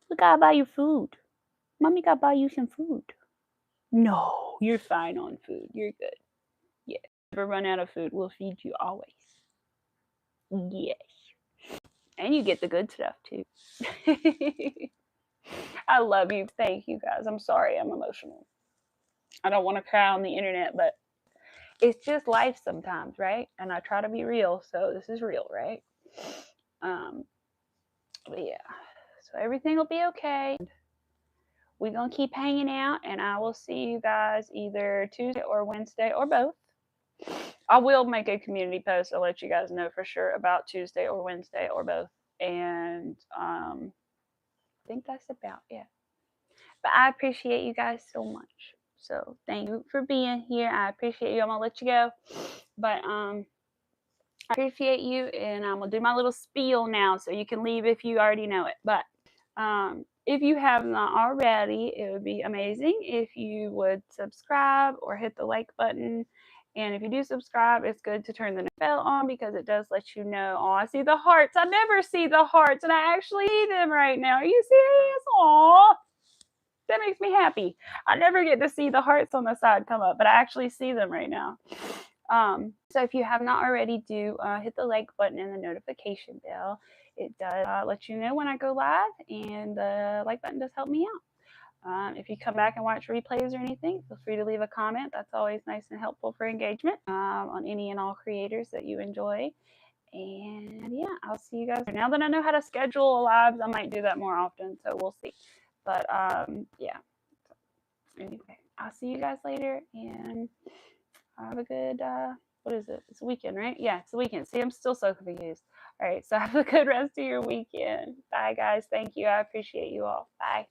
We gotta buy you food. Mommy gotta buy you some food. No, you're fine on food. You're good. Yeah. Never run out of food. We'll feed you always. Yes. And you get the good stuff too. I love you. Thank you guys. I'm sorry I'm emotional. I don't want to cry on the internet, but it's just life sometimes, right? And I try to be real, so this is real, right? But yeah. So everything will be okay. We're going to keep hanging out, and I will see you guys either Tuesday or Wednesday or both. I will make a community post. I'll let you guys know for sure about Tuesday or Wednesday or both. And I think that's about it. But I appreciate you guys so much. So thank you for being here. I appreciate you. I'm going to let you go. But I appreciate you. And I'm going to do my little spiel now so you can leave if you already know it. But if you have not already, it would be amazing if you would subscribe or hit the like button. And if you do subscribe, it's good to turn the bell on because it does let you know. Oh, I see the hearts. I never see the hearts, and I actually see them right now. Are you serious? Aw. That makes me happy. I never get to see the hearts on the side come up, but I actually see them right now. So if you have not already, do hit the like button and the notification bell. It does let you know when I go live, and the like button does help me out. If you come back and watch replays or anything, feel free to leave a comment. That's always nice and helpful for engagement on any and all creators that you enjoy. And yeah, I'll see you guys. Now that I know how to schedule lives, I might do that more often, so we'll see. But yeah. Anyway, I'll see you guys later, and have a good, what is it? It's a weekend, right? Yeah, it's a weekend. See, I'm still so confused. All right, so have a good rest of your weekend. Bye, guys. Thank you. I appreciate you all. Bye.